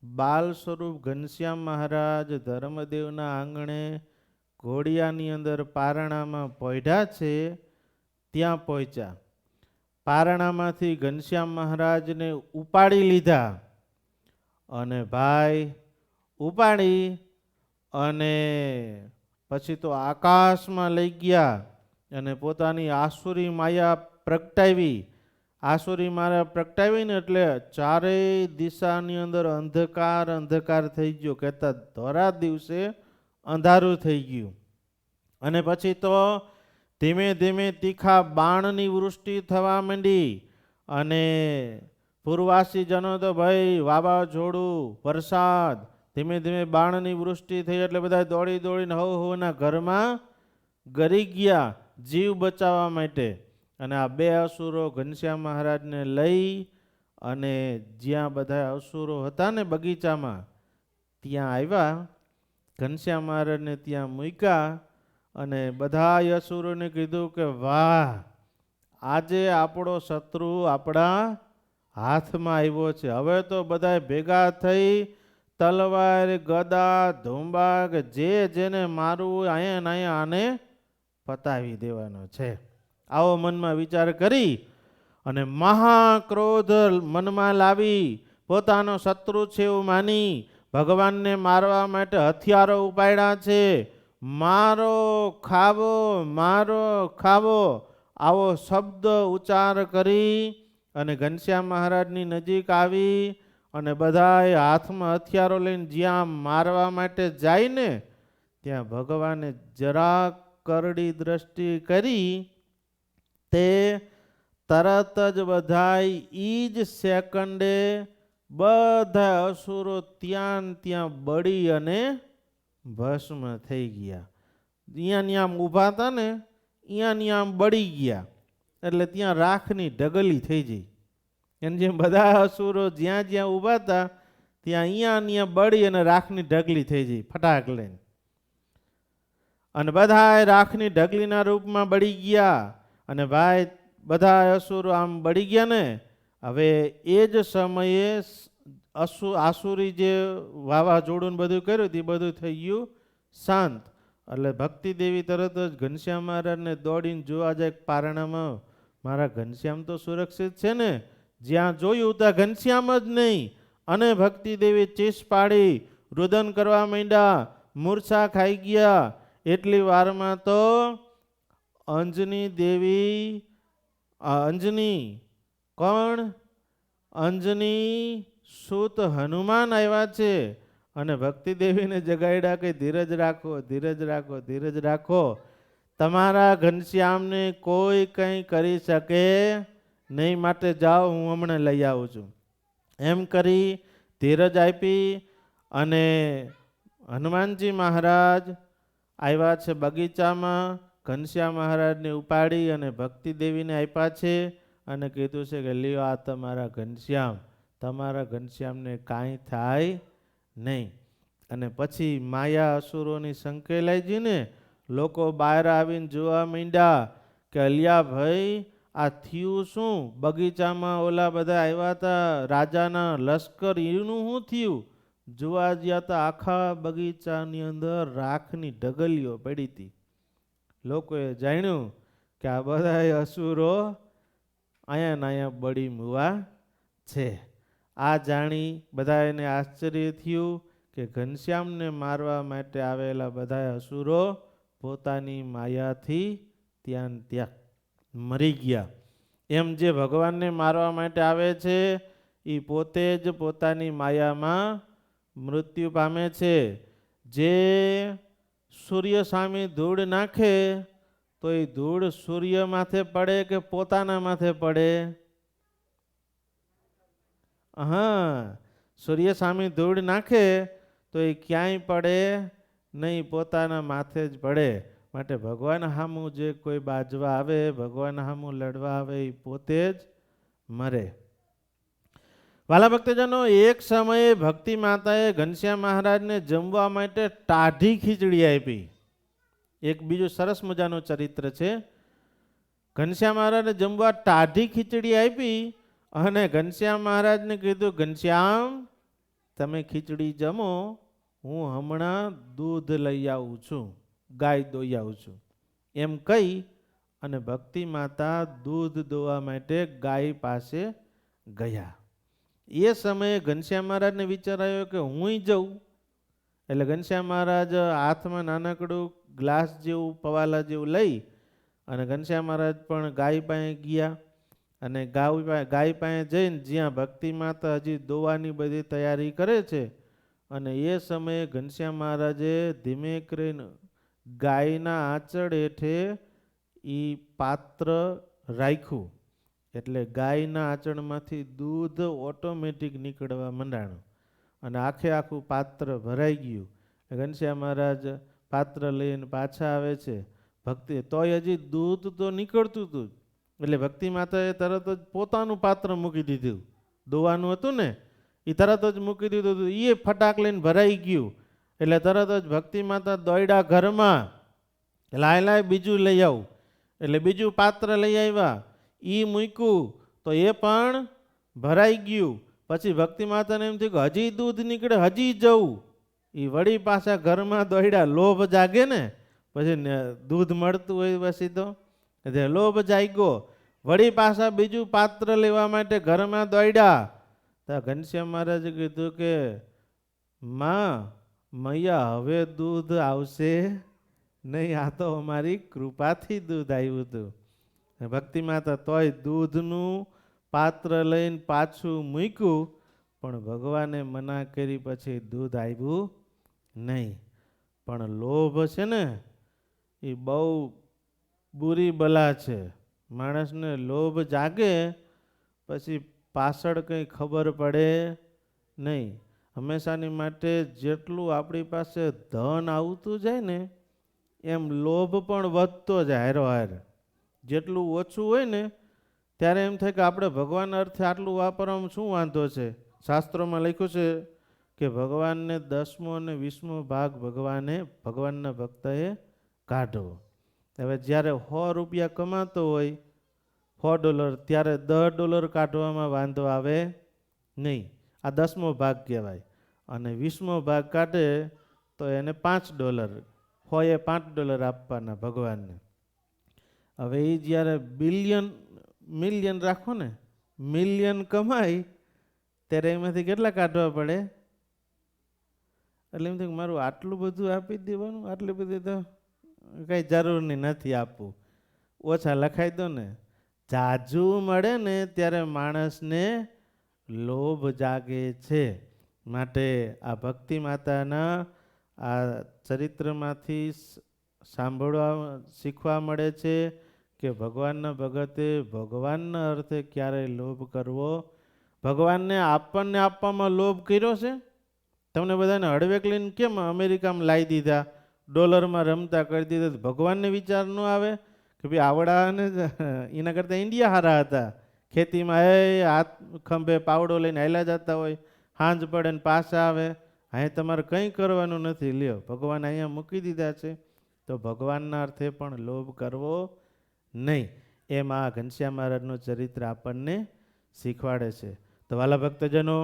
બાલ સ્વરૂપ ઘનશ્યામ મહારાજ ધર્મદેવના આંગણે ઘોડિયાની અંદર પારણામાં પોઢ્યા છે ત્યાં પહોંચ્યા. પારણામાંથી ઘનશ્યામ મહારાજને ઉપાડી લીધા અને ભાઈ ઉપાડી અને પછી તો આકાશમાં લઈ ગયા અને પોતાની આસુરી માયા પ્રગટાવી. આસુરી માયા પ્રગટાવીને એટલે ચારેય દિશાની અંદર અંધકાર અંધકાર થઈ ગયો, કહેતા ધોરા દિવસે અંધારું થઈ ગયું. અને પછી તો ધીમે ધીમે તીખા બાણની વૃષ્ટિ થવા માંડી અને પૂર્વવાસીજનો તો ભાઈ વાવાઝોડું વરસાદ ધીમે ધીમે બાણની વૃષ્ટિ થઈ એટલે બધા દોડી દોડીને હવના ઘરમાં ગરી ગયા જીવ બચાવવા માટે. અને આ બે અસુરો ઘનશ્યામ મહારાજને લઈ અને જ્યાં બધા અસુરો હતા ને બગીચામાં ત્યાં આવ્યા. ઘનશ્યામ મહારાજને ત્યાં મૂક્યા અને બધા અસુરોને કીધું કે વાહ, આજે આપણો શત્રુ આપણા હાથમાં આવ્યો છે. હવે તો બધા ભેગા થઈ તલવાર ગદા ધોંબા કે જે જેને મારવું અહીંયા ને અહીંયા આને પતાવી દેવાનો છે. આવો મનમાં વિચાર કરી અને મહાક્રોધ મનમાં લાવી પોતાનો શત્રુ છે એવું માની ભગવાનને મારવા માટે હથિયારો ઉપાડ્યા છે. મારો ખાવો, મારો ખાવો, આવો શબ્દ ઉચ્ચાર કરી અને ઘનશ્યામ મહારાજની નજીક આવી અને બધાએ હાથમાં હથિયારો લઈને જ્યાં મારવા માટે જાય ને ત્યાં ભગવાને જરાક કરડી દ્રષ્ટિ કરી તે તરત જ બધાય ઈ જ સેકન્ડે બધા અસુરો ત્યાં બળી અને ભસ્મ થઈ ગયા. અહીંયા આમ ઊભા હતા ને અહીંયા આમ બળી ગયા એટલે ત્યાં રાખની ઢગલી થઈ ગઈ. એમ જેમ બધા અસુરો જ્યાં જ્યાં ઊભા હતા ત્યાં અહીંયા બળી અને રાખની ઢગલી થઈ ગઈ ફટાક લઈને. અને બધા રાખની ઢગલીના રૂપમાં બળી ગયા. અને ભાઈ બધા અસુરો આમ બળી ગયા ને હવે એ જ સમયે આસુરી જે વાવાઝોડું બધું કર્યું તે બધું થઈ ગયું શાંત. એટલે ભક્તિ દેવી તરત જ ઘનશ્યામ મહારાજને દોડીને જોવા જાય પારણામાં મારા ઘનશ્યામ તો સુરક્ષિત છે ને. જ્યાં જોયું ત્યાં ઘનશ્યામ જ નહીં. અને ભક્તિ દેવી ચીસ પાડી રુદન કરવા માંડ્યા, મૂર્છા ખાઈ ગયા. એટલી વારમાં તો અંજની દેવી, અંજની કોણ? અંજની સૂત હનુમાન આવ્યા છે અને ભક્તિ દેવીને જગાડ્યા કે ધીરજ રાખો, ધીરજ રાખો, ધીરજ રાખો. તમારા ઘનશ્યામને કોઈ કંઈ કરી શકે નહીં, માટે જાઓ, હું હમણાં લઈ આવું છું. એમ કરી ધીરજ આપી અને હનુમાનજી મહારાજ આવ્યા છે બગીચામાં. ઘનશ્યામ મહારાજને ઉપાડી અને ભક્તિ દેવીને આપ્યા છે અને કીધું છે કે લ્યો આ તમારા ઘનશ્યામ, તમારા ઘનશ્યામને કાંઈ થાય નહીં. અને પછી માયા અસુરોની સંકેલાઈ જઈને લોકો બહાર આવીને જોવા માંડ્યા કે અલિયા ભાઈ આ થયું શું? બગીચામાં ઓલા બધા આવ્યા હતા રાજાના લશ્કર, એનું શું થયું? જોવા ગયા તો આખા બગીચાની અંદર રાખની ઢગલીઓ પડી હતી. લોકોએ જાણ્યું કે આ બધા અસુરો અહીંયા ને અહીંયા બળી મુવા છે. આ જાણી બધાને આશ્ચર્ય થયું કે ઘનશ્યામને મારવા માટે આવેલા બધા અસુરો પોતાની માયાથી ત્યાં મરી ગયા. એમ જે ભગવાનને મારવા માટે આવે છે એ પોતે જ પોતાની માયામાં મૃત્યુ પામે છે. જે સૂર્ય સામે ધૂળ નાખે તો એ ધૂળ સૂર્ય માથે પડે કે પોતાના માથે પડે? હા, સૂર્ય સામે ધૂળ નાખે તો એ ક્યાંય પડે નહીં, પોતાના માથે જ પડે. માટે ભગવાન સામું જે કોઈ બાજવા આવે, ભગવાન સામું લડવા આવે એ પોતે જ મરે. વાલા ભક્તજનો, એક સમયે ભક્તિ માતાએ ઘનશ્યામ મહારાજને જમવા માટે ટાઢી ખીચડી આપી. એક બીજું સરસ મજાનું ચરિત્ર છે. ઘનશ્યામ મહારાજને જમવા ટાઢી ખીચડી આપી અને ઘનશ્યામ મહારાજને કીધું ઘનશ્યામ તમે ખીચડી જમો, હું હમણાં દૂધ લઈ આવું છું, ગાય દોઈ આવું છું. એમ કહી અને ભક્તિ માતા દૂધ દોવા માટે ગાય પાસે ગયા. એ સમયે ઘનશ્યામ મહારાજને વિચાર આવ્યો કે હું જઉં. એટલે ઘનશ્યામ મહારાજ હાથમાં નાનકડું ગ્લાસ જેવું પવાલા જેવું લઈ અને ઘનશ્યામ મહારાજ પણ ગાય પાસે ગયા. અને ગાય પાસે જઈને જ્યાં ભક્તિ માતા હજી દોવાની બધી તૈયારી કરે છે અને એ સમયે ઘનશ્યામ મહારાજે ધીમે કરીને ગાયના આંચળ હેઠે એ પાત્ર રાખ્યું એટલે ગાયના આચરણમાંથી દૂધ ઓટોમેટિક નીકળવા માંડાણું અને આખું પાત્ર ભરાઈ ગયું. ઘનશ્યામ મહારાજ પાત્ર લઈને પાછા આવે છે. ભક્તિ તોય હજી દૂધ તો નીકળતું હતું એટલે ભક્તિ માતાએ તરત જ પોતાનું પાત્ર મૂકી દીધું. દોવાનું હતું ને એ તરત જ મૂકી દીધું હતું. એ ફટાક લઈને ભરાઈ ગયું એટલે તરત જ ભક્તિ માતા દોડ્યા ઘરમાં, લાય બીજું લઈ આવું. એટલે બીજું પાત્ર લઈ આવ્યા, એ મૂક્યું તો એ પણ ભરાઈ ગયું. પછી ભક્તિ માતાને એમ થયું કે હજી દૂધ નીકળે, હજી જવું. એ વળી પાછા ઘરમાં દોડ્યા. લોભ જાગે ને પછી દૂધ મળતું હોય પછી તો લોભ જાગ્યો. વળી પાછા બીજું પાત્ર લેવા માટે ઘરમાં દોડ્યા. તો ઘનશ્યામ મહારાજે કીધું કે માં મૈયા હવે દૂધ આવશે નહીં, આ તો અમારી કૃપાથી દૂધ આવ્યું હતું. ભક્તિ માતા તોય દૂધનું પાત્ર લઈને પાછું મૂક્યું પણ ભગવાને મના કરી પછી દૂધ આવ્યું નહીં. પણ લોભ છે ને એ બહુ બુરી બલા છે. માણસને લોભ જાગે પછી પાછળ કંઈ ખબર પડે નહીં. હંમેશાની માટે જેટલું આપણી પાસે ધન આવતું જાય ને એમ લોભ પણ વધતો જાય હારો હાર. જેટલું ઓછું હોય ને ત્યારે એમ થાય કે આપણે ભગવાનના અર્થે આટલું વાપરવામાં શું વાંધો છે. શાસ્ત્રોમાં લખ્યું છે કે ભગવાનને 10મો અને 20મો ભાગ ભગવાનના ભક્તએ કાઢો. હવે જ્યારે $100 કમાતો હોય $100 ત્યારે $10 કાઢવામાં વાંધો આવે નહીં. આ 10મો ભાગ કહેવાય. અને 20મો ભાગ કાઢે તો એને $5 હોય, $5 આપવાના ભગવાનને. હવે એ જ્યારે મિલિયન રાખો ને, મિલિયન કમાય ત્યારે એમાંથી કેટલા કાઢવા પડે? એટલે એમ થાય મારું આટલું બધું આપી દેવાનું, આટલી બધી તો કંઈ જરૂર નથી આપવું, ઓછા લખાઈ દો ને. જાજુ મળે ને ત્યારે માણસને લોભ જાગે છે. માટે આ ભક્તિ માતાના આ ચરિત્રમાંથી શીખવા મળે છે કે ભગવાનના ભગતે ભગવાનના અર્થે ક્યારેય લોભ કરવો. ભગવાનને આપણને આપવામાં લોભ કર્યો છે? તમને બધાને હળવેક લઈને કેમ અમેરિકામાં લાવી દીધા, ડોલરમાં રમતા કરી દીધા? ભગવાનને વિચાર ન આવે કે ભાઈ આવડાને એના કરતાં ઇન્ડિયા સારા હતા. ખેતીમાં હાથ ખંભે પાવડો લઈને હાલ્યા જતા હોય, સાંજ પડે ને પાછા આવે. અહીં તમારે કંઈ કરવાનું નથી, લ્યો ભગવાન અહીંયા મૂકી દીધા છે. તો ભગવાનના અર્થે પણ લોભ કરવો નહીં. એમાં ઘનશ્યામ મહારાજનું ચરિત્ર આપણને શીખવાડે છે. તો વાલા ભક્તજનો,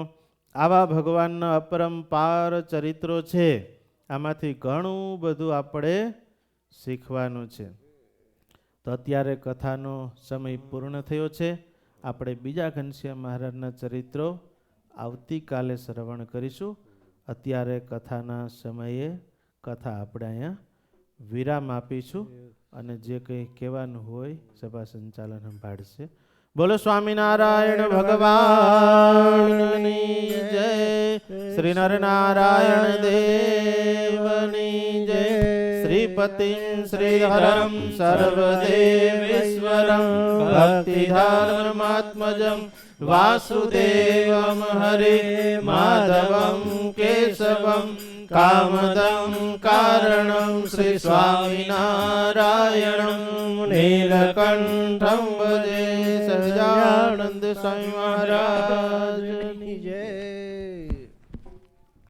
આવા ભગવાનના અપરંપાર ચરિત્રો છે. આમાંથી ઘણું બધું આપણે શીખવાનું છે. તો અત્યારે કથાનો સમય પૂર્ણ થયો છે. આપણે બીજા ઘનશ્યામ મહારાજના ચરિત્રો આવતીકાલે શ્રવણ કરીશું. અત્યારે કથાના સમયે કથા આપણે અહીંયા વિરામ આપીશું અને જે કંઈ કહેવાનું હોય સભા સંચાલન સંભાળશે. બોલો સ્વામિનારાયણ ભગવાનની જય. શ્રી નરનારાયણ દેવની જય. શ્રીપતિમ શ્રીહરમ સર્વદેવેશ્વરમ ભક્તિધર્માત્મજમ વાસુદેવમ હરે માધવમ કેશવમ કામદમ કારણમ શ્રી સ્વામિનારાયણમ નીલકંઠમ ભજે સહજાનંદ સ્વામી મહારાજ.